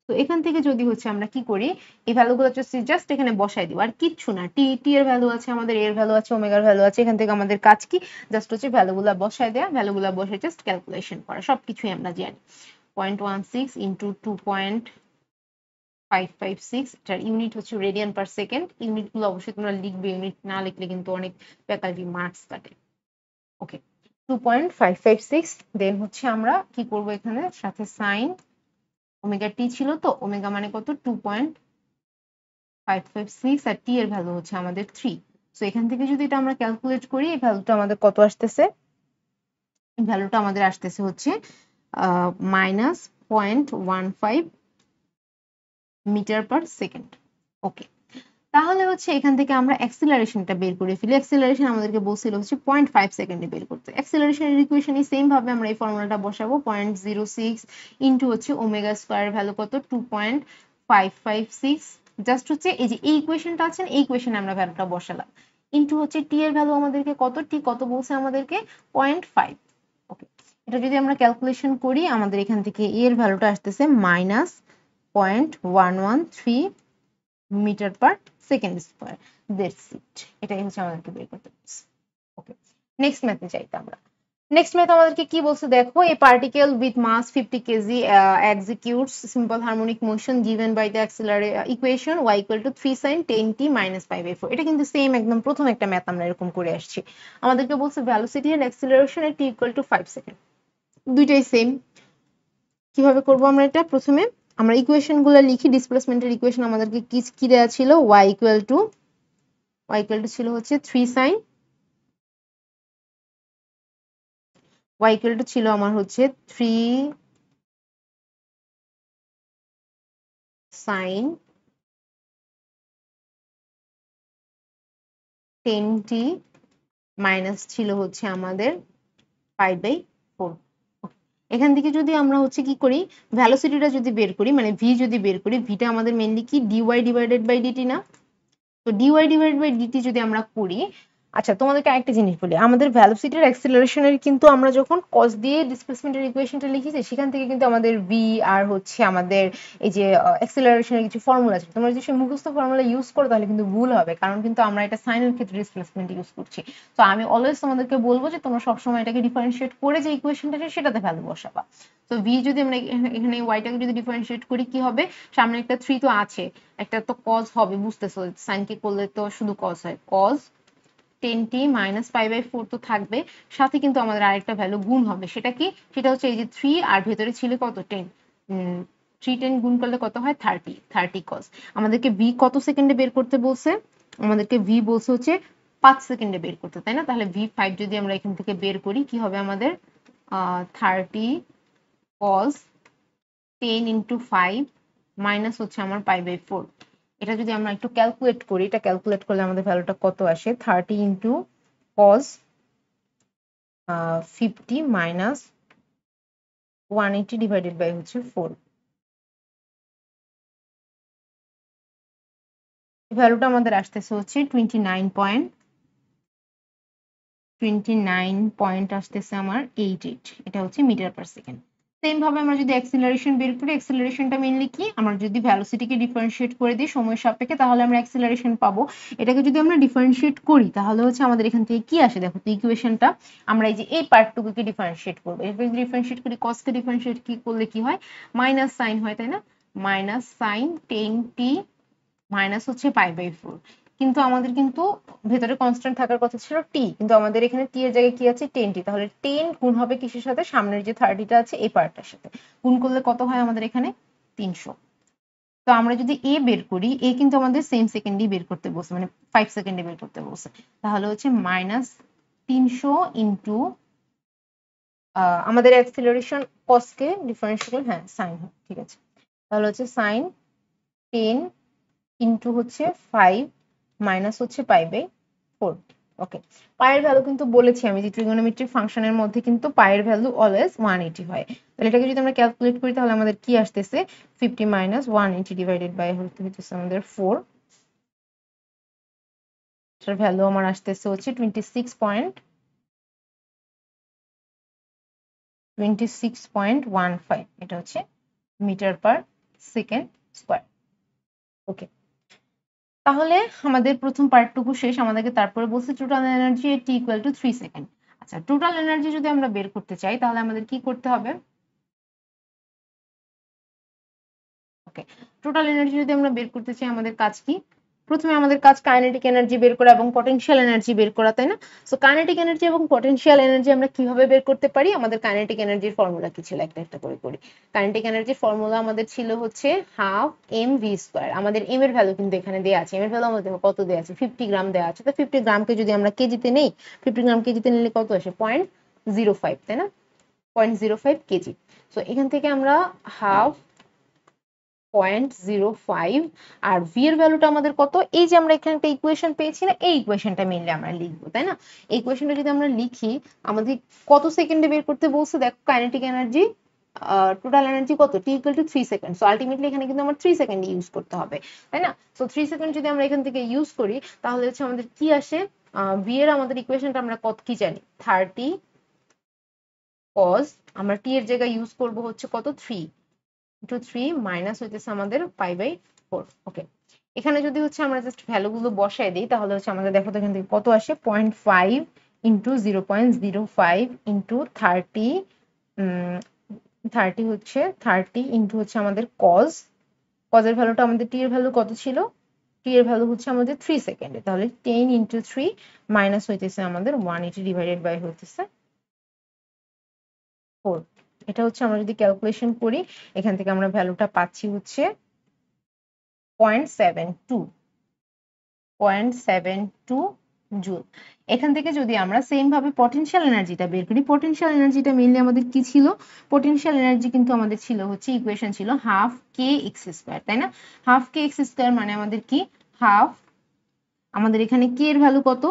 S1: তো এখান থেকে যদি হচ্ছে আমরা কি করি, এই ভ্যালুগুলো জাস্ট এখানে বসাই দিব, আর কিচ্ছু না। টি এর ভ্যালু আছে আমাদের, এর ভ্যালু আছে, ওমেগার ভ্যালু আছে, এখান থেকে আমাদের কাজ কি, জাস্ট হচ্ছে ভ্যালুগুলো বসাই দেয়া, ভ্যালুগুলো বসে জাস্ট ক্যালকুলেশন করা, সবকিছুই আমরা জানি। 0.16 ইন্টু 2.556, এটার ইউনিট হচ্ছে রেডিয়ান পার সেকেন্ড। ইউনিটগুলো অবশ্যই তোমরা লিখবে, ইউনিট না লিখলে কিন্তু অনেক ফ্যাকাল্টি মার্কস কাটে। ওকে, 2.556, দেন হচ্ছে আমরা কি করব, এখানে সাথে সাইন ওমেগা টি ছিল, তো ওমেগা মানে কত 2.556 আর টি এর ভ্যালু হচ্ছে আমাদের 3। সো এখান থেকে যদি এটা আমরা ক্যালকুলেট করি, এই ভ্যালুটা আমাদের কত আসতেছে, ভ্যালুটা আমাদের আসতেছে হচ্ছে -0.15 মিটার পার সেকেন্ড। ওকে, তাহলে হচ্ছে এখান থেকে আমরা অ্যাক্সিলারেশনটা বের করে ফেলি। অ্যাক্সিলারেশন আমাদেরকে বলছিল হচ্ছে 0.5 সেকেন্ডে বের করতে। অ্যাক্সিলারেশনের ইকুয়েশনে সেম ভাবে আমরা এই ফর্মুলাটা বসাবো 0.06 ইনটু হচ্ছে ওমেগা স্কয়ার ভ্যালু কত 2.556 জাস্ট হচ্ছে এই যে এই ইকুয়েশনটা আছে এই ইকুয়েশনে আমরা ভ্যালুটা বসালাম ইনটু হচ্ছে টি এর ভ্যালু আমাদেরকে কত টি কত বলছে আমাদেরকে 0.5। ওকে, এটা যদি আমরা ক্যালকুলেশন করি আমাদের এখান থেকে এর ভ্যালুটা আসতেছে -0.113 metre per second square. That's it, এটাই হচ্ছে আমাদেরকে বের করতে বলছে। ওকে, নেক্সট ম্যাথে যাইতে আমরা। নেক্সট ম্যাথ আমাদেরকে কি বলছে দেখো, a particle with mass 50 KG executes simple harmonic motion given by the equation y equal to 3 sin 10t minus π/4। এটা কিন্তু সেম একদম প্রথম একটা ম্যাথ আমরা এরকম করে আসছি। আমাদেরকে বলছে ভেলোসিটি এন্ড অ্যাক্সিলারেশন এর t ইকুয়াল টু 5 সেকেন্ড, দুইটাই সেম। কিভাবে করব আমরা এটা? প্রথমে আমরা ইকুয়েশন গুলো লিখি। ডিসপ্লেসমেন্টের ইকুয়েশন আমাদেরকে কি কি দেয়া ছিল? y ইকুয়াল টু ছিল হচ্ছে 3 sin, y ইকুয়াল টু ছিল আমার হচ্ছে 3 sin 10t মাইনাস ছিল হচ্ছে আমাদের π/4। এখান থেকে যদি আমরা হচ্ছে কি করি, ভ্যালোসিটিটা যদি বের করি, মানে ভি যদি বের করি, ভিটা আমাদের মেইনলি কি ডিওয়াই ডিভাইডেড বাই ডিটি না? তো ডিওয়াই ডিভাইডেড বাই ডিটি যদি আমরা করি, আচ্ছা তোমাদেরকে আরেকটা জিনিস বলি, আমাদের ভ্যালোসিটির অ্যাক্সিলারেশনের কিন্তু আমরা যখন কস দিয়ে ডিসপ্লেসমেন্টের ইকুয়েশনটা লিখেছি সেখান থেকে কিন্তু আমাদের ভি আর হচ্ছে আমাদের এই যে অ্যাক্সিলারেশনের কিছু ফর্মুলা আছে, তোমরা যদি সেই মুখস্থ ফর্মুলা ইউজ করো তাহলে কিন্তু ভুল হবে, কারণ কিন্তু আমরা এটা সাইনের ক্ষেত্রে ডিসপ্লেসমেন্ট ইউজ করছি। তো আমি অলওয়েজ তোমাদেরকে বলবো যে তোমরা সবসময় এটাকে ডিফারেন্সিয়েট করে যে ইকুয়েশনটা আছে সেটাতে ভ্যালু বসাবা। তো ভি যদি আমরা এখানে ওয়াইটাকে যদি ডিফারেন্সিয়েট করি কি হবে, সামনে একটা 3 তো আছে, একটা তো কজ হবে, বুঝতেছো সাইনকে করলে তো শুধু কজ হয়, কজ 10t মাইনাস π/4 তো থাকবে, সাথে কিন্তু আমাদের আরেকটা ভ্যালু গুণ হবে, সেটা কি? সেটা হচ্ছে এই যে 3 আর ভেতরে ছিল কত 10, 3 10 গুণ করলে কত হয় 30 কজ। আমাদেরকে ভি কত সেকেন্ডে বের করতে বলছে? আমাদেরকে ভি বলছে হচ্ছে 5 সেকেন্ডে বের করতে, তাই না? তাহলে v5 যদি আমরা এখান থেকে বের করি কি হবে আমাদের 30 cos 10 ইন্টু 5 মাইনাস হচ্ছে আমার π/4। এটা যদি আমরা একটু ক্যালকুলেট করি, এটা ক্যালকুলেট করলে আমাদের ভ্যালুটা কত আসে? 30 into cos 50 minus 180 divided by হচ্ছে 4। ভ্যালুটা আমাদের আসতেছে হচ্ছে 29 পয়েন্ট আসতেছে আমার 88, এটা হচ্ছে মিটার পার সেকেন্ড। সেম ভাবে আমরা যদি অ্যাক্সিলারেশন বের করি, অ্যাক্সিলারেশনটা মেইনলি কি, আমরা যদি ভ্যালোসিটিকে ডিফারেন্সিয়েট করে দিই সময় সাপেক্ষে তাহলে আমরা অ্যাক্সিলারেশন পাবো। এটাকে যদি আমরা ডিফারেন্সিয়েট করি তাহলে হচ্ছে আমাদের এখান থেকে কি আসে দেখো তো, ইকুয়েশনটা আমরা এই যে এই পার্টটুকুকে ডিফারেন্সিয়েট করবো, এরপর ডিফারেন্সিয়েট করি কসকে ডিফারেন্সিয়েট কি করলে কি হয়, মাইনাস সাইন হয়, তাই না? মাইনাস সাইন 10t মাইনাস হচ্ছে π/4। কিন্তু আমাদের কিন্তু ভেতরে কনস্ট্যান্ট থাকার কথা ছিল টি, কিন্তু আমাদের এখানে টি এর জায়গায় কি আছে 10t, তাহলে 10 গুণ হবে কিসের সাথে? সামনের যে 30টা আছে এই পার্টটার সাথে, গুণ করলে কত হয় আমাদের এখানে 300। তো আমরা যদি এ বের করি, এ কিন্তু আমাদের সেম সেকেন্ডই বের করতে বলছে, মানে 5 সেকেন্ডে বের করতে বলছে, তাহলে হচ্ছে মাইনাস 300 ইন্টু আমাদের অ্যাক্সিলারেশন কসকে ডিফারেন্সিয়াল, হ্যাঁ সাইন, ঠিক আছে, তাহলে হচ্ছে সাইন 10 ইন্টু হচ্ছে 5 মাইনাস হচ্ছে π/4। ওকে, পায়ের ভ্যালু কিন্তু বলেছি আমি যে ট্রিগোনোমেট্রিক ফাংশনের মধ্যে কিন্তু পায়ের ভ্যালু অলওয়েজ 180 হয়। তাহলে এটাকে যদি আমরা ক্যালকুলেট করি তাহলে আমাদের কি আসতেছে 50 মাইনাস 180 ডিভাইডেড বাই হচ্ছে আমাদের 4, এটার ভ্যালু আমার আসতেছে হচ্ছে 26.15, এটা হচ্ছে মিটার পার সেকেন্ড স্কয়ার। ওকে, তাহলে আমাদের প্রথম পার্টটুকু শেষ, আমাদেরকে তারপরে বলছে total energy T equal to 3 second. আচ্ছা, টোটাল এনার্জি যদি আমরা বের করতে চাই তাহলে আমাদের কি করতে হবে? ওকে, টোটাল এনার্জি যদি আমরা বের করতে চাই আমাদের কাজ কি? প্রথমে আমাদের কাজ কাইনেটিক এনার্জি বের করা এবং পটেনশিয়াল এনার্জি বের করা, তাই না? সো কাইনেটিক এনার্জি এবং পটেনশিয়াল এনার্জি আমরা কিভাবে বের করতে পারি? আমাদের কাইনেটিক এনার্জির ফর্মুলা কি ছিল একটা একটা করে করি। কাইনেটিক এনার্জির ফর্মুলা আমাদের ছিল হচ্ছে হাফ এম ভি স্কয়ার। আমাদের এম এর ভ্যালু কিন্তু এখানে দেওয়া আছে, এম এর ভ্যালু আমাদের কত দেওয়া আছে 50 গ্রাম দেওয়া আছে। তো 50 গ্রামকে যদি আমরা কেজিতে নেই, 50 গ্রাম কেজিতে নিলে কত আসে 0.05, তাই না? 0.05 কেজি। সো এখান থেকে আমরা হাফ 0.05 আর ভি এর ভ্যালুটা আমাদের কত, এই যে আমরা এখানে একটা ইকুয়েশন পেয়েছি না, এই ইকুয়েশনটা মেনলি আমরা লিখবো, তাই না? এই ইকুয়েশনটা যদি আমরা লিখি, আমাদের কত সেকেন্ডে বের করতে বলছে, দেখো কাইনেটিক এনার্জি টোটাল এনার্জি কত, T equal to 3 second. So ultimately এখানে কিন্তু আমার 3 সেকেন্ড ইউজ করতে হবে, তাই না? সো 3 সেকেন্ড যদি আমরা এখান থেকে ইউজ করি, তাহলে হচ্ছে আমাদের কি আসে, ভি এর আমাদের ইকুয়েশনটা আমরা কত কি জানি, 30 cos, আমরা টি এর জায়গায় ইউজ করব হচ্ছে কত, 3 ইন্টু 3 মাইনাস হইতেছে আমাদের 5/4। ওকে, এখানে যদি হচ্ছে আমরা জাস্ট ভ্যালুগুলো বসায় দিই, তাহলে হচ্ছে আমাদের দেখো তো এখান থেকে কত আসে, 0.5 ইন্টু 0.05 ইন্টু 30, 30 হচ্ছে 30 ইন্টু হচ্ছে আমাদের কজ, কজের ভ্যালুটা আমাদের টি এর ভ্যালু কত ছিল, টি এর ভ্যালু হচ্ছে আমাদের 3 সেকেন্ডে, তাহলে 10 ইন্টু 3 মাইনাস হইতেছে আমাদের 180 ডিভাইডেড বাই হইতেছে 4। এটা হচ্ছে আমরা যদি ক্যালকুলেশন করি, এখান থেকে আমরা ভ্যালুটা পাচ্ছি হচ্ছে 0.72 জুল। এখান থেকে যদি আমরা সেম ভাবে পটেনশিয়াল এনার্জিটা বের করি, পটেনশিয়াল এনার্জিটা মেইনলি আমাদের কি ছিল, পটেনশিয়াল এনার্জি কিন্তু আমাদের ছিল হচ্ছে, ইকুয়েশন ছিল হাফ কে এক্স স্কোয়ার, তাই না? হাফ কে এক্স স্কোয়ার মানে আমাদের কি, হাফ, আমাদের এখানে কে এর ভ্যালু কত,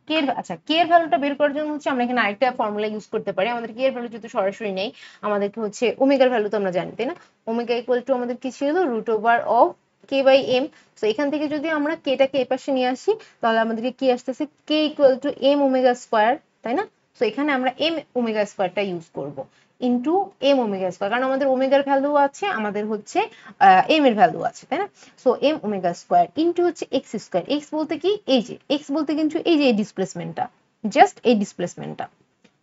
S1: কে এর, আচ্ছা কে এর ভ্যালুটা বের করার জন্য হচ্ছে আমরা এখানে আরেকটা ফর্মুলা ইউজ করতে পারি। আমাদের কে এর ভ্যালু যেহেতু সরাসরি নেই, আমাদেরকে হচ্ছে ওমেগার ভ্যালু তো আমরা জানি, তাই না? ওমেগা ইকুয়াল টু আমাদের কি ছিল, root over of k by m. তো এখান থেকে যদি আমরা কেটাকে এই পাশে নিয়ে আসি, তাহলে আমাদেরকে কি আসতেছে, K equal to M omega square, তাই না? তো এখানে আমরা এম ওমেগা স্কোয়ারটা ইউজ করব ইন্টু এম ওমেগা স্কোয়ার, কারণ আমাদের ওমেগার ভ্যালু আছে, আমাদের হচ্ছে এম এর ভ্যালু আছে, তাই না? So m omega square into হচ্ছে এক্স স্কোয়ার, এক্স বলতে কি, এই যে এক্স বলতে কিন্তু এই যে এই ডিসপ্লেসমেন্টটা, জাস্ট এই ডিসপ্লেসমেন্টটা।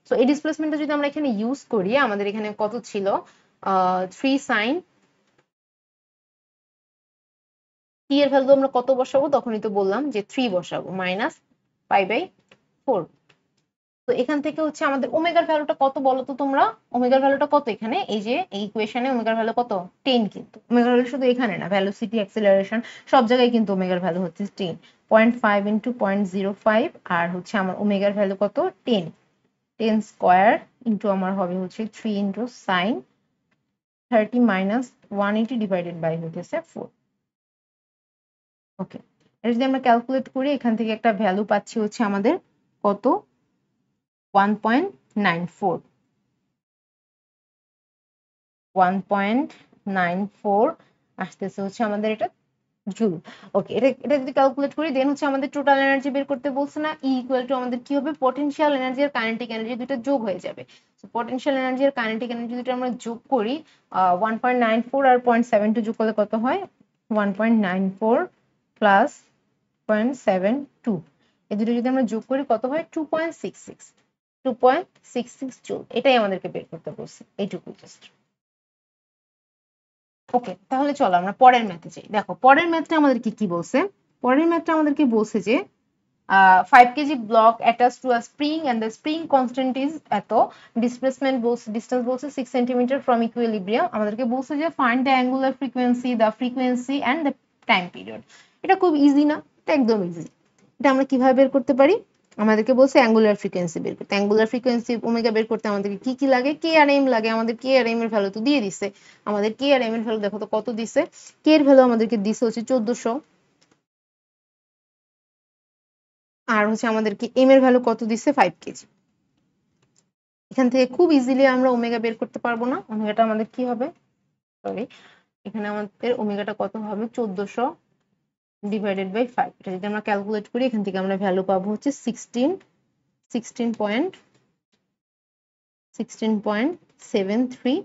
S1: সো এই ডিসপ্লেসমেন্টটা যদি আমরা এখানে ইউজ করি, আমাদের এখানে কত ছিল, 3 সাইন, টি এর ভ্যালু আমরা কত বসাবো, তখনই তো বললাম যে 3 বসাবো, মাইনাস 5/4। তো এখান থেকে হচ্ছে আমাদের ওমেগার ভ্যালুটা কত বলো তো তোমরা, ওমেগার ভ্যালুটা কত এখানে, এই যে এই ইকুয়েশনে ওমেগার ভ্যালু কত, 10। কিন্তু ওমেগার ভ্যালু শুধু এখানে না, ভ্যালোসিটি, অ্যাক্সেলারেশন সব জায়গায় কিন্তু ওমেগার ভ্যালু হচ্ছে 10, 0.5 ইন্টু 0.05, আর হচ্ছে আমার ওমেগার ভ্যালু কত, 10, 10 স্কোয়ার ইন্টু আমার হবে হচ্ছে 3 into sine 30 minus 180 divided by হইতেছে 4। ওকে, এটা যদি আমরা ক্যালকুলেট করি, এখান থেকে একটা ভ্যালু পাচ্ছি হচ্ছে আমাদের কত, 1.94, 1.94 আসতেছে হচ্ছে আমাদের এটা জুল। ওকে, এটা এটা যদি ক্যালকুলেট করি, দেন হচ্ছে আমাদের টোটাল এনার্জি বের করতে বলছে না, ই ইকুয়াল টু আমাদের কি হবে, পটেনশিয়াল এনার্জি আর কাইনেটিক এনার্জি দুটো যোগ হয়ে যাবে। সো পটেনশিয়াল এনার্জি আর কাইনেটিক এনার্জি দুটো আমরা যোগ করি, 1.94 আর 0.72 যোগ করলে কত হয়, 1.94 প্লাস 0.72, এই দুটো যদি আমরা যোগ করি কত হয়, 2.66, 2.66 জুল। এটাই আমাদেরকে বের করতে বলছে, এইটুকু জাস্ট। ওকে, তাহলে চলো আমরা পরের ম্যাথে যাই। দেখো পরের ম্যাথটা আমাদেরকে কি বলছে, পরের ম্যাথটা আমাদেরকে বলছে যে 5 kg block attached to a spring and the spring constant is এত, displacement বলছে, distance বলছে 6 cm from equilibrium, আমাদেরকে বলছে যে find the angular frequency, the frequency and the time period। এটা খুব ইজি না, এটা একদম ইজি। এটা আমরা কিভাবে বের করতে পারি, আমাদেরকে বলছে অ্যাঙ্গুলার ফ্রিকোয়েন্সি বের করতে। অ্যাঙ্গুলার ফ্রিকোয়েন্সি ওমেগা বের করতে আমাদেরকে কি কি লাগে, কে আর এম লাগে। আমাদের কে আর এম এর ভ্যালু তো দিয়ে দিছে, আমাদের কে আর এম এর ভ্যালু দেখো তো কত দিছে, কে এর ভ্যালু আমাদেরকে দিছে হচ্ছে 1400, আর হচ্ছে আমাদেরকে এম এর ভ্যালু কত দিছে, 5 কেজি। এখান থেকে খুব ইজিলি আমরা ওমেগা বের করতে পারবো না, ওমেগাটা আমাদের কি হবে, সরি, এখানে আমাদের ওমেগাটা কত হবে, 1400 ডিভাইডেড বাই 5। এটা যদি আমরা ক্যালকুলেট করি, এখান থেকে আমরা ভ্যালু পাবো হচ্ছে 16.73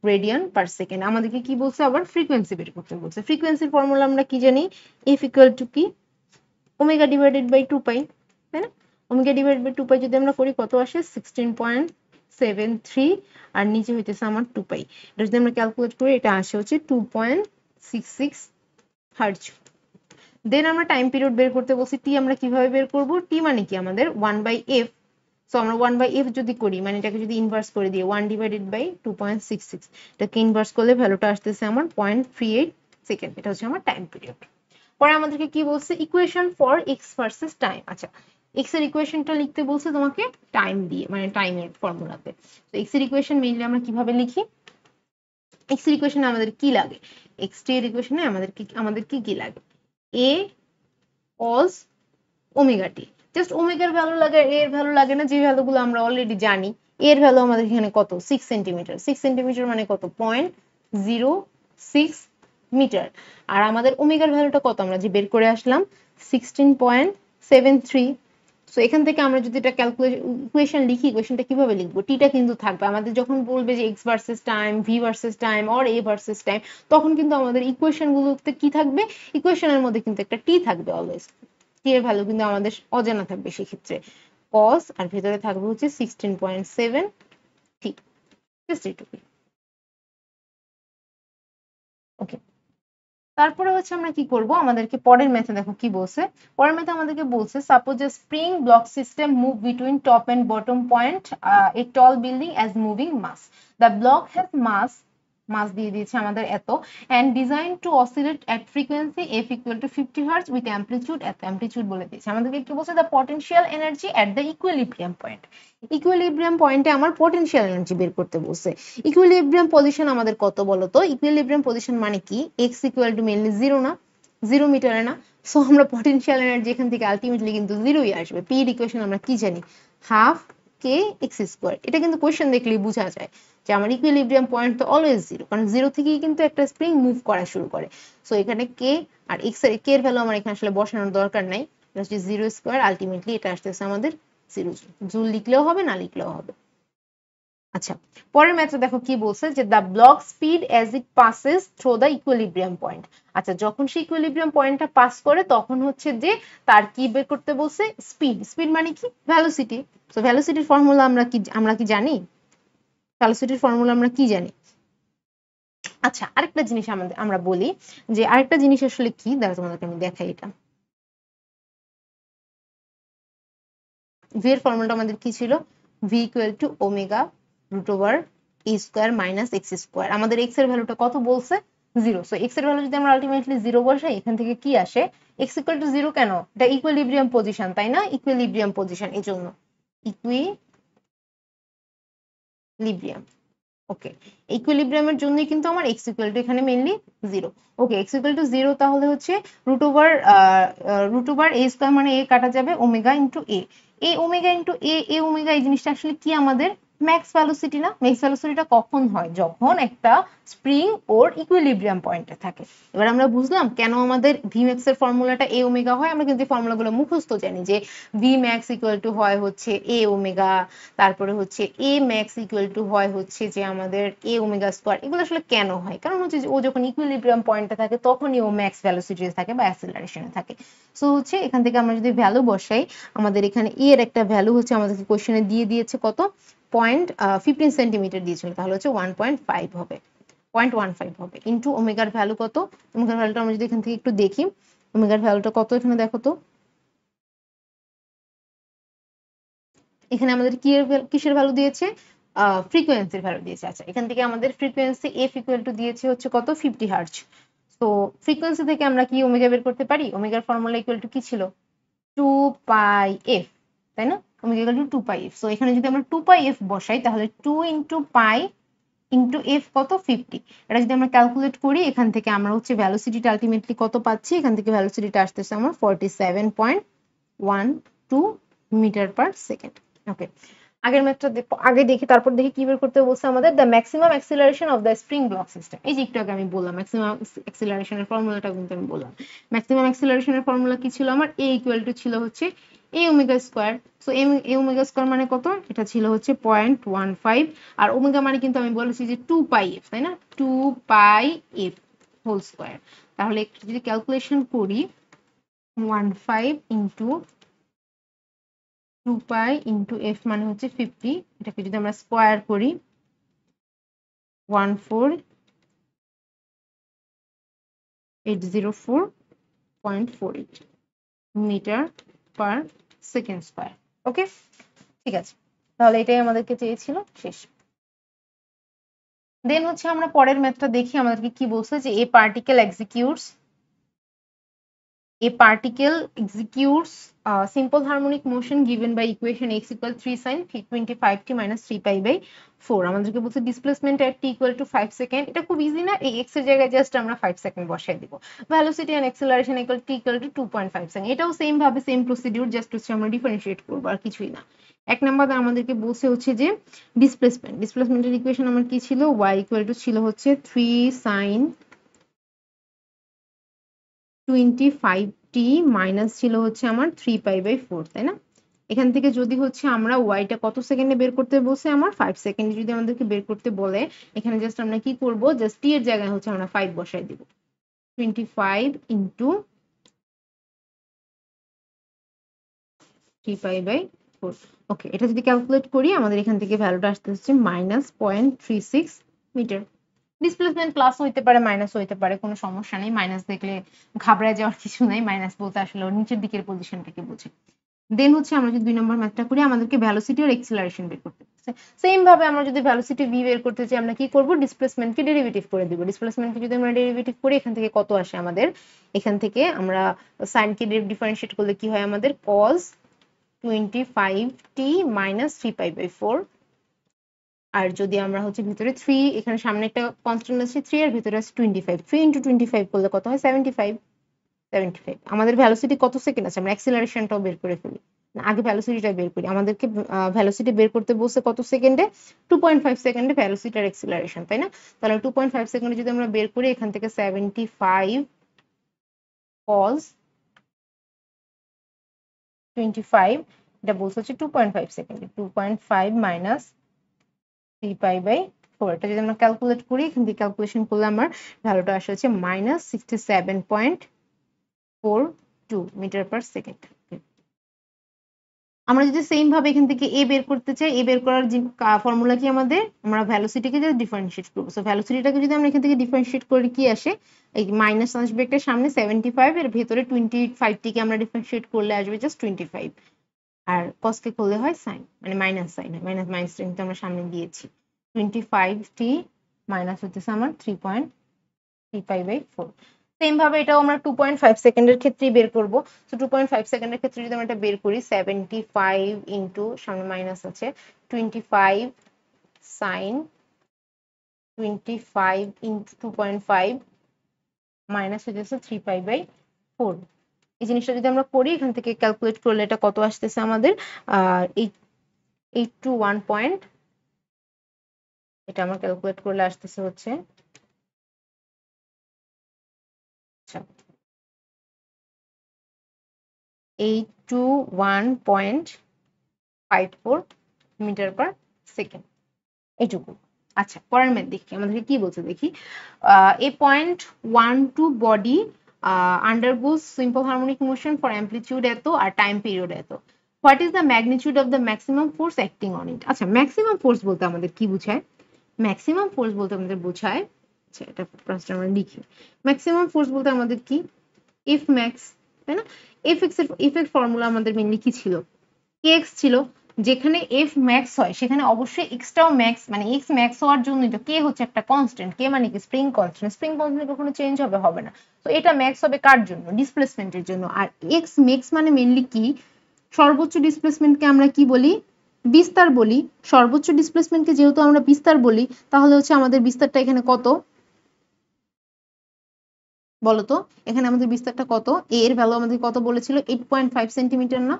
S1: রেডিয়ান পার সেকেন্ড। আমাদেরকে কি বলছে, আবার ফ্রিকোয়েন্সি বের করতে বলছে। ফ্রিকোয়েন্সির ফর্মুলা আমরা কি জানি, এফ ইকুয়াল টু কি, ওমেগা ডিভাইডেড বাই 2 পাই, তাই না? ওমেগা ডিভাইডেড বাই 2 পাই যদি আমরা করি কত আসে, 16.73, আর নিচে হইতেছে আমার 2 পাই। এটা যদি আমরা ক্যালকুলেট করি, এটা আসে হচ্ছে 2.66 হার্টজ। দেন আমরা টাইম পিরিয়ড বের করতে বলছি, টি আমরা কিভাবে বের করব, টি মানে কি আমাদের 1/f। সো আমরা 1/f যদি করি, মানে এটাকে যদি ইনভার্স করে দিই, 1 ডিভাইডেড বাই 2.66, এটাকে ইনভার্স করলে ভ্যালুটা আসতেছে আমার 0.38 সেকেন্ড। এটা হচ্ছে আমার টাইম পিরিয়ড। পরে আমাদেরকে কি বলছে, equation for x versus time. আচ্ছা, এক্স এর ইকুয়েশনটা লিখতে বলছে তোমাকে টাইম দিয়ে, মানে টাইমের ফর্মুলাতে। তো এক্স এর ইকুয়েশন মেইনলি আমরা কিভাবে লিখি, এক্স এর ইকুয়েশনে আমাদের কি লাগে, এক্স টি এর ইকুয়েশনে আমাদের কি লাগে, এ কস ওমেগা টি। জাস্ট ওমেগার ভ্যালু লাগে, এর ভ্যালু লাগে না, যে ভ্যালুগুলো আমরা অলরেডি জানি। এর ভ্যালু আমাদের এখানে কত, 6 সেন্টিমিটার। 6 সেন্টিমিটার মানে কত, 0.06 মিটার। আর আমাদের ওমেগার ভ্যালুটা কত, আমরা যে বের করে আসলাম 16.73। সো এখান থেকে আমরা যদি এটা ইকুয়েশন লিখি, ইকুয়েশনটা কিভাবে লিখবো, টিটা কিন্তু থাকবে আমাদের। যখন বলবে যে x versus time, V versus time or a versus time, তখন কিন্তু আমাদের ইকুয়েশন গুলোতে কি থাকবে, ইকুয়েশনের মধ্যে কিন্তু একটা টি থাকবে অলওয়েজ। টি এর ভ্যালু কিন্তু আমাদের অজানা থাকবে সেক্ষেত্রে, কস আর ভিতরে থাকবে হচ্ছে 16.7 টি। ওকে, তারপরে হচ্ছে আমরা কি করব, আমাদেরকে পরের ম্যাথে দেখো কি বলছে। পরের ম্যাথে আমাদেরকে বলছে suppose a spring block system move between top and bottom point a tall building as moving mass. The block has mass দিয়ে দিয়েছে আমাদের এত, and design to oscillate at frequency F equal to 50 hertz with amplitude এত। Amplitude বলে দিয়েছে আমাদেরকে, কি বলছে, the potential energy at the equilibrium point. Equilibrium পয়েন্টে আমার পটেনশিয়াল এনার্জি বের করতে বলছে। ইকুইলিব্রিয়াম পজিশন আমাদের কত বলতো, ইকুইলিব্রিয়াম পজিশন মানে কি, x equal to mainly zero না, 0 মিটারে না। সো আমরা পটেনশিয়াল এনার্জি এখান থেকে আলটিমেটলি কিন্তু জিরোই আসবে। পি এর ইকুয়েশন আমরা কি জানি, হাফ কে এক্স স্কোয়ার। এটা কিন্তু কোয়েশ্চেন দেখলেই বোঝা যায় যে আমার ইকুইলিব্রিয়াম পয়েন্ট তো অলওয়েজ জিরো, কারণ জিরো থেকেই কিন্তু একটা স্প্রিং মুভ করা শুরু করে। সো এখানে কে আর এক্স এর, কে এর ভ্যালু আমার এখানে আসলে বসানোর দরকার নাই, জাস্ট জিরো স্কোয়ার, আলটিমেটলি এটা আসতেছে আমাদের জিরো জুল। জুল লিখলেও হবে, না লিখলেও হবে। আচ্ছা, পরের ম্যাথটা দেখো কি বলছে, যে the block speed as it passes through the equilibrium point. আচ্ছা, যখন সে ইকুইলিব্রিয়াম পয়েন্টটা পাস করে তখন হচ্ছে যে তার কি বের করতে বলছে, স্পিড। স্পিড মানে কি, ভ্যালোসিটি। সো ভ্যালোসিটির ফর্মুলা আমরা কি জানি, ভ্যালোসিটির ফর্মুলা আমরা কি জানি। আচ্ছা, আরেকটা জিনিস আমরা বলি, যে আরেকটা জিনিস আসলে কি, দেখো তোমাদেরকে আমি দেখাই। এটা ভি এর ফর্মুলাটা আমাদের কি ছিল, v equal to omega root over a square minus x square. আমাদের এক্স এর ভ্যালুটা কত বলছে, জিরো। সো এক্স এর ভ্যালু যদি আমরা আলটিমেটলি জিরো বসাই, এখান থেকে কি আসে, এক্স ইকুয়াল টু জিরো। কেন, এটা ইকুইলিব্রিয়াম পজিশন, তাই না, ইকুইলিব্রিয়াম পজিশন, এই জন্য ইকুইলিব্রিয়াম। ওকে, ইকুইলিব্রিয়ামের জন্যই কিন্তু আমার এক্স ইকুয়াল টু এখানে mainly zero. Okay, x equal to zero, তাহলে হচ্ছে রুট ওভার এ স্কোয়ার, মানে এ কাটা যাবে, ওমেগা ইন্টু এ। এ ওমেগা ইন্টু এ ওমেগা, এই জিনিসটা আসলে কি আমাদের ম্যাক্স ভ্যালোসিটি না। ম্যাক্স ভ্যালোসিটিটা কখন হয়, যখন একটা স্প্রিং ওর ইকুইলিব্রিয়াম পয়েন্টে থাকে। এবার আমরা বুঝলাম কেন আমাদের ভি ম্যাক্স এর ফর্মুলাটা এ ওমেগা হয়। আমরা কিন্তু ফর্মুলাগুলো মুখস্থ জানি, যে ভি ম্যাক্স ইকুয়াল টু হয় হচ্ছে এ ওমেগা, তারপরে হচ্ছে এ ম্যাক্স ইকুয়াল টু হয় হচ্ছে যে আমাদের এ ওমেগা স্কোয়ার। এগুলো আসলে কেন হয়, কারণ হচ্ছে যে ও যখন ইকুইলিব্রিয়াম পয়েন্টে থাকে তখনই ও ম্যাক্স ভ্যালোসিটিতে থাকে বা অ্যাক্সিলারেশনে থাকে। সো হচ্ছে এখান থেকে আমরা যদি ভ্যালু বসাই, আমাদের এখানে এ এর একটা ভ্যালু হচ্ছে আমাদেরকে কোশ্চেনে দিয়ে দিয়েছে কত, 0.15 সেন্টিমিটার দিয়েছিল, তাহলে হচ্ছে 1.5 হবে, 0.15 হবে, ইন্টু ওমেগার ভ্যালু কত। ওমেগার ভ্যালুটা আমরা যদি এখান থেকে একটু দেখি, ওমেগার ভ্যালুটা কত এখানে দেখো তো, এখানে আমাদের কিসের ভ্যালু দিয়েছে, ফ্রিকোয়েন্সির ভ্যালু দিয়েছে। আচ্ছা, এখান থেকে আমাদের ফ্রিকোয়েন্সি এফ ইকুয়াল টু দিয়েছে হচ্ছে কত, 50 হার্টজ। তো ফ্রিকোয়েন্সি থেকে আমরা কি ওমেগা বের করতে পারি, ওমেগার ফর্মুলা ইকুয়াল টু কি ছিল, 2 পাই এফ, তাই না, omega equal to 2 pi F. So এখানে যদি আমরা 2 পাই এফ বসাই, তাহলে 2 ইন্টু পাই ইন্টু এফ কত, 50। এটা যদি আমরা ক্যালকুলেট করি, এখান থেকে আমরা হচ্ছে ভ্যালোসিটিটা আলটিমেটলি কত পাচ্ছি, এখান থেকে ভ্যালোসিটিটা আসতেছে আমার 47.12 মিটার পার সেকেন্ড। ওকে, আগের ম্যাথটা আগে দেখি, তারপর দেখি কি বের করতে বলছে আমাদের, the maximum acceleration of the spring block system. এই যে একটু আগে আমি বললাম ম্যাক্সিমাম অ্যাক্সিলারেশনের ফর্মুলাটা কিন্তু আমি বললাম। ম্যাক্সিমাম অ্যাক্সিলারেশনের ফর্মুলা কি ছিল আমার, এ ইকুয়াল টু ছিল হচ্ছে এ ওমেগা স্কোয়ার। সো এ ওমেগা স্কোয়ার মানে কত, এটা ছিল হচ্ছে 0.15, আর ওমেগা মানে কিন্তু আমি বলেছি যে 2 পাই এফ, তাই না, 2 পাই এফ হোল স্কোয়ার। তাহলে একটু যদি ক্যালকুলেশন করি, 15 ইন্টু 2 পাই ইন্টু এফ মানে হচ্ছে 50, এটাকে যদি আমরা স্কোয়ার করি, 14804.48 মিটার পার সেকেন্ড স্কোয়ার। ওকে, ঠিক আছে, তাহলে এটাই আমাদেরকে চেয়েছিল, শেষ। দেন হচ্ছে আমরা পরের ম্যাথটা দেখি, আমাদেরকে কি বলছে, যে a particle executes A particle executes simple harmonic motion given by equation x equal 3 sin 25t minus 3 pi by 4 আমাদেরকে বলছে displacement at t equal to 5 second এটা খুব ইজি না এই x এর জায়গায় জাস্ট আমরা 5 সেকেন্ড বসাই দিব velocity and acceleration equal t equal to 2.5 second এটাও সেম ভাবে সেম প্রসিডিউর জাস্ট হচ্ছে আমরা ডিফারেন্সিয়েট করব আর কিছুই না এক নাম্বার আমাদেরকে বলছে হচ্ছে যে ডিসপ্লেসমেন্টের ইকুয়েশন আমার কি ছিল y equal to ছিল হচ্ছে 3 sin 25t মাইনাস ছিল হচ্ছে আমার 3 পাই বাই 4 তাই না এখান থেকে যদি হচ্ছে আমরা ওয়াইটা কত সেকেন্ডে বের করতে বলছে আমার 5 সেকেন্ডে যদি আমাদেরকে বের করতে বলে এখানে জাস্ট আমরা কি করব জাস্ট টি এর জায়গায় হচ্ছে আমরা 5 বসাই দিব 25 ইনটু 3 পাই বাই 4 ওকে এটা যদি ক্যালকুলেট করি আমাদের এখান থেকে ভ্যালুটা আসতে হচ্ছে -0.36 মিটার ডিসপ্লেসমেন্ট প্লাস হইতে পারে মাইনাস হইতে পারে কোনো সমস্যা নেই মাইনাস দেখলে ঘাবড়ায় যাওয়ার কিছু নাই মাইনাস বলতে আসলে ওর নিচের দিকের পজিশনটাকে বোঝে দেন হচ্ছে আমরা যদি 2 নম্বর ম্যাথটা করি আমাদেরকে ভেলোসিটি আর এক্সেলারেশন বের করতে হবে সেম ভাবে আমরা যদি ভেলোসিটি v বের করতে চাই আমরা কি করব ডিসপ্লেসমেন্টকে ডেরিভেটিভ করে দিব ডিসপ্লেসমেন্টকে যদি আমরা ডেরিভেটিভ করি এখান থেকে কত আসে আমাদের এখান থেকে আমরা sin কে ডিফারেন্সিয়েট করলে কি হয় আমাদের cos 25t minus 3 pi by 4 আর যদি আমরা হচ্ছে ভিতরে 3 এখানে সামনে একটা কনস্ট্যান্ট আছে 3 এর ভিতরে আছে 25 3 ইনটু 25 করলে কত হয় 75 আমাদের ভেলোসিটি কত সেকেন্ড আছে আমরা অ্যাক্সেলারেশনটাও বের করে ফেলি না আগে ভেলোসিটিটা বের করি আমাদেরকে ভেলোসিটি বের করতে বলছে কত সেকেন্ডে 2.5 সেকেন্ডে ভেলোসিটি আর অ্যাক্সেলারেশন তাই না তাহলে 2.5 সেকেন্ডে যদি আমরা বের করি এখান থেকে 75 cos 25 এটা বলছে হচ্ছে 2.5 সেকেন্ডে 2.5 মাইনাস 3 পাই বাই 4 এটা যদি আমরা ক্যালকুলেট করি এখান থেকে ক্যালকুলেশন করলে আমার ভ্যালুটা আসে হচ্ছে -67.42 মিটার পার সেকেন্ড আমরা যদি সেম ভাবে এখান থেকে এ বের করতে চাই এ বের করার যে ফর্মুলা কি আমাদের আমরা ভেলোসিটিকে যদি ডিফারেন্সিয়েট করব সো ভেলোসিটিটাকে যদি আমরা এখান থেকে ডিফারেন্সিয়েট করি কি আসে এই মাইনাস আসবে একটা সামনে 75 এর ভিতরে 25 টিকে আমরা ডিফারেন্সিয়েট করলে আসবে জাস্ট 25 আর cos কে করলে হয় sin মানে মাইনাস সাইন হয় মাইনাস কিন্তু আমরা সামনে দিয়েছি 25t মাইনাস হচ্ছে আমার 3.35/4 সেম ভাবে এটাও আমরা 2.5 সেকেন্ডের ক্ষেত্রেই বের করব সো 2.5 সেকেন্ডের ক্ষেত্রে যদি আমরা এটা বের করি 75 ইনটু সামনে মাইনাস আছে 25 sin 25 ইনটু 2.5 মাইনাস হয়ে যাচ্ছে 3 পাই/4 এই জিনিসটা যদি আমরা করি এখান থেকে ক্যালকুলেট করলে এটা কত আসতেছে আমাদের 821 পয়েন্ট এটা আমরা ক্যালকুলেট করলে আসতেছে হচ্ছে আচ্ছা 821.54 মিটার পার সেকেন্ড এইটুকু আচ্ছা পরের ম্যাথ দেখি আমাদেরকে কি বলছে দেখি a point 12 body undergoes simple harmonic motion for amplitude এত আর time period এত what is the magnitude of the maximum force acting on it আচ্ছা maximum force বলতে আমাদের কি বোঝায় maximum force বলতে আমাদের বোঝায় আচ্ছা এটা ফার্স্ট আমরা লিখি maximum force বলতে আমাদের কি F max তাই না f এর ফর্মুলা আমাদের মেইনলি কি ছিল kx ছিল যেখানে f max হয় সেখানে অবশ্যই x টাও max মানে x max হওয়ার জন্য তো k হচ্ছে একটা কনস্ট্যান্ট k মানে কি স্প্রিং কনস্ট্যান্ট কখনো চেঞ্জ হবে না তো এটা max হবে কার জন্য ডিসপ্লেসমেন্টের জন্য আর x max মানে মেইনলি কি সর্বোচ্চ ডিসপ্লেসমেন্টকে আমরা কি বলি বিস্তার বলি সর্বোচ্চ ডিসপ্লেসমেন্টকে যেহেতু আমরা বিস্তার বলি তাহলে হচ্ছে আমাদের বিস্তারটা এখানে কত বলতো এখানে আমাদের বিস্তারটা কত a এর ভ্যালু আমাদের কত বলেছিল 8.5 সেন্টিমিটার না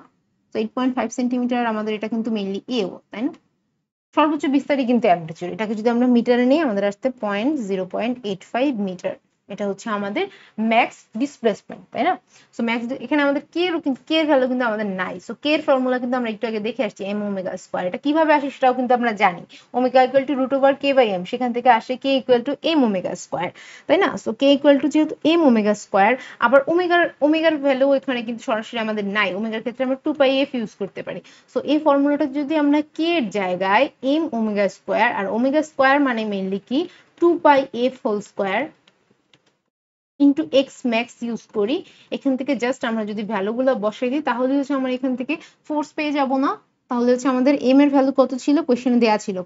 S1: তো 8.5 সেন্টিমিটার আমাদের এটা কিন্তু মেইনলি এও তাই না সর্বোচ্চ বিস্তারই কিন্তু অ্যাম্পলিটিউড এটাকে যদি আমরা মিটারে নেই আমাদের আসতে 0.85 মিটার এটা হচ্ছে আমাদের ম্যাক্স ডিসপ্লেসমেন্ট তাই না সো ম্যাক্স এখানে আমাদের কে কিন্তু কে এর ভ্যালু কিন্তু আমাদের নাই সো কে এর ফর্মুলা কিন্তু আমরা একটু আগে দেখে আসছি m ওমেগা স্কয়ার এটা কিভাবে আসে সেটাও কিন্তু আমরা জানি ওমেগা ইকুয়াল টু √k/m সেখান থেকে আসে k equal to m omega square তাই না সো k ইকুয়াল টু যেহেতু m ওমেগা স্কয়ার আবার ওমেগার ভ্যালু এখানে কিন্তু সরাসরি আমাদের নাই ওমেগার ক্ষেত্রে আমরা 2πf ইউজ করতে পারি সো এই ফর্মুলাটা যদি আমরা k এর জায়গায় m ওমেগা স্কয়ার আর ওমেগা স্কয়ার মানে মেইনলি কি 2πf whole square into x max use করি এখান থেকে জাস্ট আমরা যদি ভ্যালুগুলো বসাই দিই তাহলে হচ্ছে আমরা এখান থেকে ফোর্স পেয়ে যাব না তাহলে হচ্ছে আমাদের m এর ভ্যালু কত ছিল কোশ্চেনে দেয়া ছিল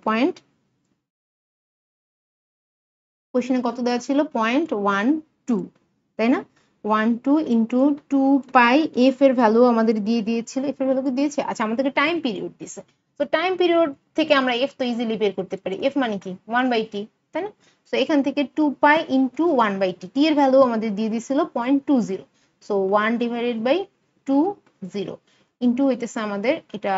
S1: কোশ্চেনে কত দেওয়া ছিল 0.12 তাই না 12 ইন্টু 2 পাই এফ এর ভ্যালু আমাদের দিয়ে দিয়েছিল, এফ এর ভ্যালু দিয়েছে, আচ্ছা আমাদেরকে টাইম পিরিয়ড দিছে। তো টাইম পিরিয়ড থেকে আমরা এফ তো ইজিলি বের করতে পারি, এফ মানে কি 1/t, তাই না? সো এখান থেকে 2 পাই ইন্টু 1/t, টি এর ভ্যালু আমাদের দিয়ে দিয়েছিল 0.20, সো 1 ডিভাইডেড বাই 20 ইন্টু হইতেছে আমাদের, এটা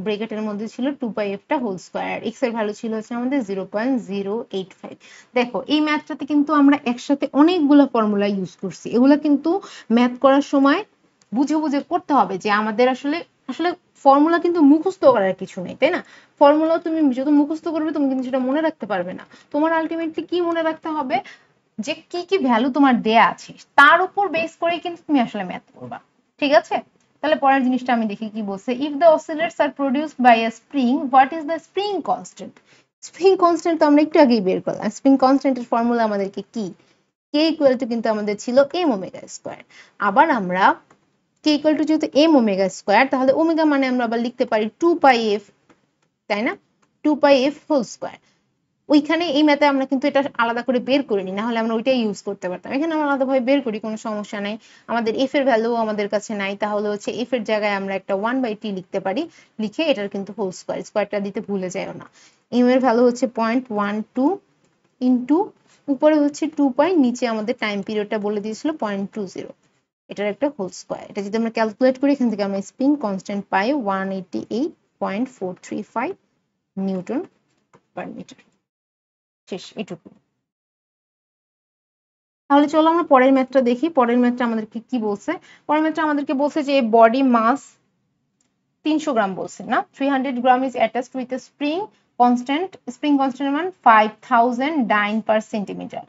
S1: ব্রেকেটের মধ্যে ছিল 2 পাই এফ টা হোল স্কয়ার, এক্স এর ভ্যালু ছিল হচ্ছে আমাদের 0.085। দেখো এই ম্যাথটাতে কিন্তু আমরা একসাথে অনেকগুলো ফর্মুলা ইউজ করছি, এগুলো কিন্তু ম্যাথ করার সময় বুঝে বুঝে করতে হবে, যে আমাদের আসলে আসলে ফর্মুলা কিন্তু মুখস্থ করার কিছু নেই, তাই না? ফর্মুলা তুমি যত মুখস্থ করবে তুমি কিন্তু সেটা মনে রাখতে পারবে না। তোমার আলটিমেটলি কি মনে রাখতে হবে, যে কি কি ভ্যালু তোমার দেয়া আছে তার উপর বেস করে কিন্তু তুমি আসলে ম্যাথ করবা, ঠিক আছে? তাহলে পরের জিনিসটা আমি দেখি কি বলছে, if the oscillates are produced by a spring, what is the spring constant? Spring constant তো আমরা একটু আগেই বের করলাম, স্প্রিং কনস্ট্যান্টের ফর্মুলা আমাদেরকে কি, কে ইকুয়াল টু কিন্তু আমাদের ছিল এম ওমেগা স্কয়ার। আবার আমরা কে ইকুয়াল টু যেহেতু এম ওমেগা স্কয়ার, তাহলে ওমেগা মানে আমরা আবার লিখতে পারি 2 পাই এফ, তাই না? 2 পাই এফ হোল স্কয়ার। ওইখানে এই ম্যাথে আমরা কিন্তু এটা আলাদা করে বের করিনি, না হলে আমরা ওইটাই ইউজ করতে পারতাম। এখানে আমরা আলাদাভাবে বের করি, কোনো সমস্যা নাই। আমাদের এফ এর ভ্যালু আমাদের কাছে নাই, তাহলে হচ্ছে এফ এর জায়গায় আমরা একটা 1/t লিখতে পারি, লিখে এটার কিন্তু হোল স্কয়ার, স্কয়ারটা দিতে ভুলে যায়ও না। এম এর ভ্যালু হচ্ছে 0.12 ইন্টু উপরে হচ্ছে 2 পাই, নিচে আমাদের টাইম পিরিয়ডটা বলে দিয়েছিল 0.20, এটার একটা হোল স্কয়ার। এটা যদি আমরা ক্যালকুলেট করি, এখান থেকে আমরা স্প্রিং কনস্ট্যান্ট পাই 188.435 নিউটন পার মিটার। শেষ, এটুকু। তাহলে চলো আমরা পরের ম্যাথটা দেখি, পরের ম্যাথটা আমাদেরকে কি বলছে। পরের ম্যাথটা আমাদেরকে বলছে যে বডি মাস 300 গ্রাম বলছে না, 300 gram is attached with a spring constant, spring constant মান 5000 dyne per centimetre,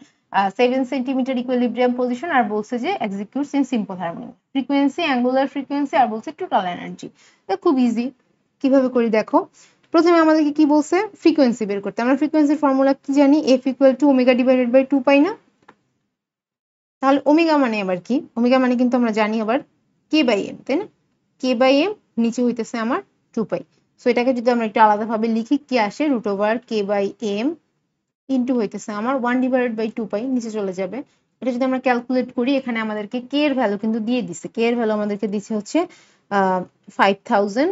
S1: 7 centimetre equilibrium position, আর বলছে যে executes in simple harmony, frequency, angular frequency, আর বলছে টোটাল এনার্জি। এটা খুব ইজি, কিভাবে করি দেখো। প্রথমে আমাদেরকে কি বলছে, ফ্রিকোয়েন্সি বের করতে। আমরা ফ্রিকোয়েন্সির ফর্মুলা কি জানি, F equal to omega divided by 2 pi না? তাহলে ওমেগা মানে আবার কি, ওমেগা মানে কিন্তু আমরা জানি আবার কে বাই এম, তাই না? কে বাই এম, নিচে হইতেছে আমার 2 পাই। সো এটাকে যদি আমরা একটু আলাদাভাবে লিখি, কি আসে, root over K by m into হইতেছে আমার 1 ডিভাইডেড বাই 2 পাই, নিচে চলে যাবে। এটা যদি আমরা ক্যালকুলেট করি, এখানে আমাদেরকে কে এর ভ্যালু কিন্তু দিয়ে দিছে, কে এর ভ্যালু আমাদেরকে দিছে হচ্ছে 5000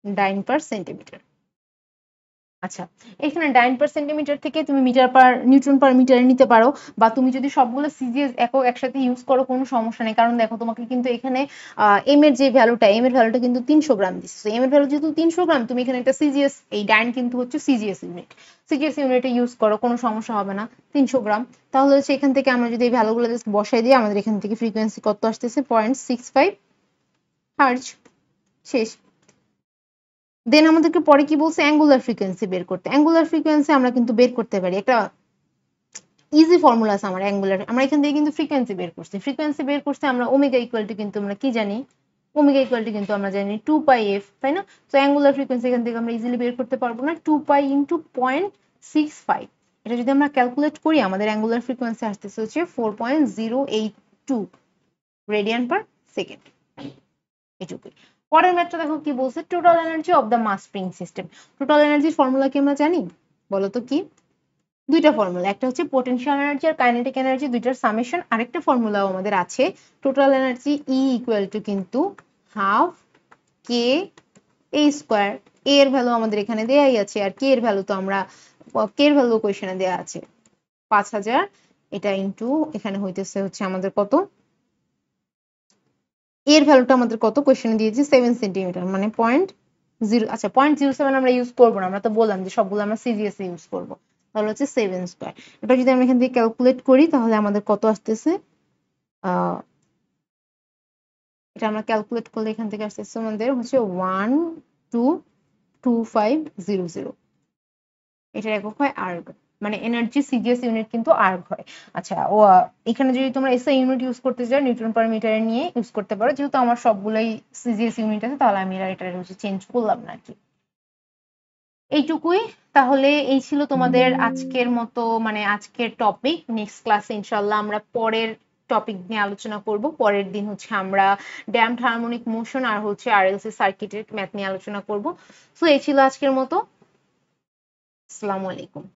S1: ডাইন পার সেন্টিমিটার। আচ্ছা, এখানে ডাইন পার সেন্টিমিটার থেকে তুমি মিটার পার নিউটন পার মিটারে নিতে পারো, বা তুমি যদি সবগুলো সিজিএস একক একসাথে ইউজ করো কোনো সমস্যা নেই, কারণ দেখো তোমাকে কিন্তু এখানে এম এর যে ভ্যালুটা, এম এর ভ্যালুটা কিন্তু 300 গ্রাম দিচ্ছে। এম এর ভ্যালু যেহেতু 300 গ্রাম, তুমি এখানে একটা সিজিএস, এই ডাইন কিন্তু হচ্ছে সিজিএস ইউনিট, সিজিএস ইউনিটে ইউজ করো, কোনো সমস্যা হবে না। 300 গ্রাম, তাহলে হচ্ছে এখান থেকে আমরা যদি এই ভ্যালুগুলো জাস্ট বসাই দিই, আমাদের এখান থেকে ফ্রিকোয়েন্সি কত আসতেছে, 0.65 হার্জ। শেষ। দেন আমাদেরকে পরে কি বলছে, অ্যাঙ্গুলার ফ্রিকোয়েন্সি বের করতে। অ্যাঙ্গুলার ফ্রিকোয়েন্সি আমরা কিন্তু বের করতে পারি, একটা ইজি ফর্মুলা আছে আমার অ্যাঙ্গুলার, আমরা এখান থেকে কিন্তু ফ্রিকোয়েন্সি বের করছি। ফ্রিকোয়েন্সি বের করতে আমরা ওমেগা ইকুয়াল টু কিন্তু আমরা কি জানি, ওমেগা ইকুয়াল টু কিন্তু আমরা জানি 2 পাই এফ, তাই না? তো অ্যাঙ্গুলার ফ্রিকোয়েন্সি এখান থেকে আমরা ইজিলি বের করতে পারবো না, 2 পাই ইন্টু 0.65। এটা যদি আমরা ক্যালকুলেট করি, আমাদের অ্যাঙ্গুলার ফ্রিকোয়েন্সি আসতেছে হচ্ছে 4.082 রেডিয়ান পার সেকেন্ড। এটুকুই। পরের ম্যাথটা দেখো কি বলছে, total energy of the mass spring system. Total এনার্জির ফর্মুলা কি আমরা জানি, বলো তো কি? দুইটা ফর্মুলা, একটা হচ্ছে পোটেনশিয়াল এনার্জি আর কাইনেটিক এনার্জি, দুইটার সামেশন। আরেকটা ফর্মুলাও আমাদের আছে, total energy E equal to কিন্তু হাফ কে এ স্কোয়ার। এ এর ভ্যালু আমাদের এখানে দেয়াই আছে, আর কে এর ভ্যালু তো আমরা, কে এর ভ্যালু কোয়েশনে দেয়া আছে 5000, এটা ইন্টু এখানে হইতেছে হচ্ছে আমাদের কত, এর ভ্যালুটা আমাদের কত কোয়েশ্চেনে দিয়েছি 7 সেন্টিমিটার, মানে 0.0, আচ্ছা 0.07 আমরা ইউজ করবো না, আমরা তো বললাম যে সবগুলো আমরা সিরিয়াসলি ইউজ করবো, তাহলে হচ্ছে 7 স্কয়ার। এটা যদি আমরা এখান থেকে ক্যালকুলেট করি, তাহলে আমাদের কত আসতেছে, এটা আমরা ক্যালকুলেট করলে এখান থেকে আসতেছে আমাদের হচ্ছে 1.22500, এটার একক হয় আর্গ, মানে এনার্জি সিজিএস ইউনিট কিন্তু আর্গ হয়। আচ্ছা, ও এখানে যদি তোমরা এসআই ইউনিট ইউজ করতে চাও, নিউটন পার মিটারে নিয়ে ইউজ করতে পারো, যেহেতু আমার সবগুলাই সিজিএস ইউনিট আছে, তাহলে আমি এটা হচ্ছে চেঞ্জ করলাম না আর কি। এইটুকুই। তাহলে এই ছিল তোমাদের আজকের মতো, মানে আজকের টপিক। নেক্সট ক্লাসে ইনশাল্লাহ আমরা পরের টপিক নিয়ে আলোচনা করব। পরের দিন হচ্ছে আমরা ড্যাম্পড হারমোনিক মোশন আর হচ্ছে আরএলসি সার্কিটের ম্যাথ নিয়ে আলোচনা করব। সো এই ছিল আজকের মতো। আসসালামু আলাইকুম।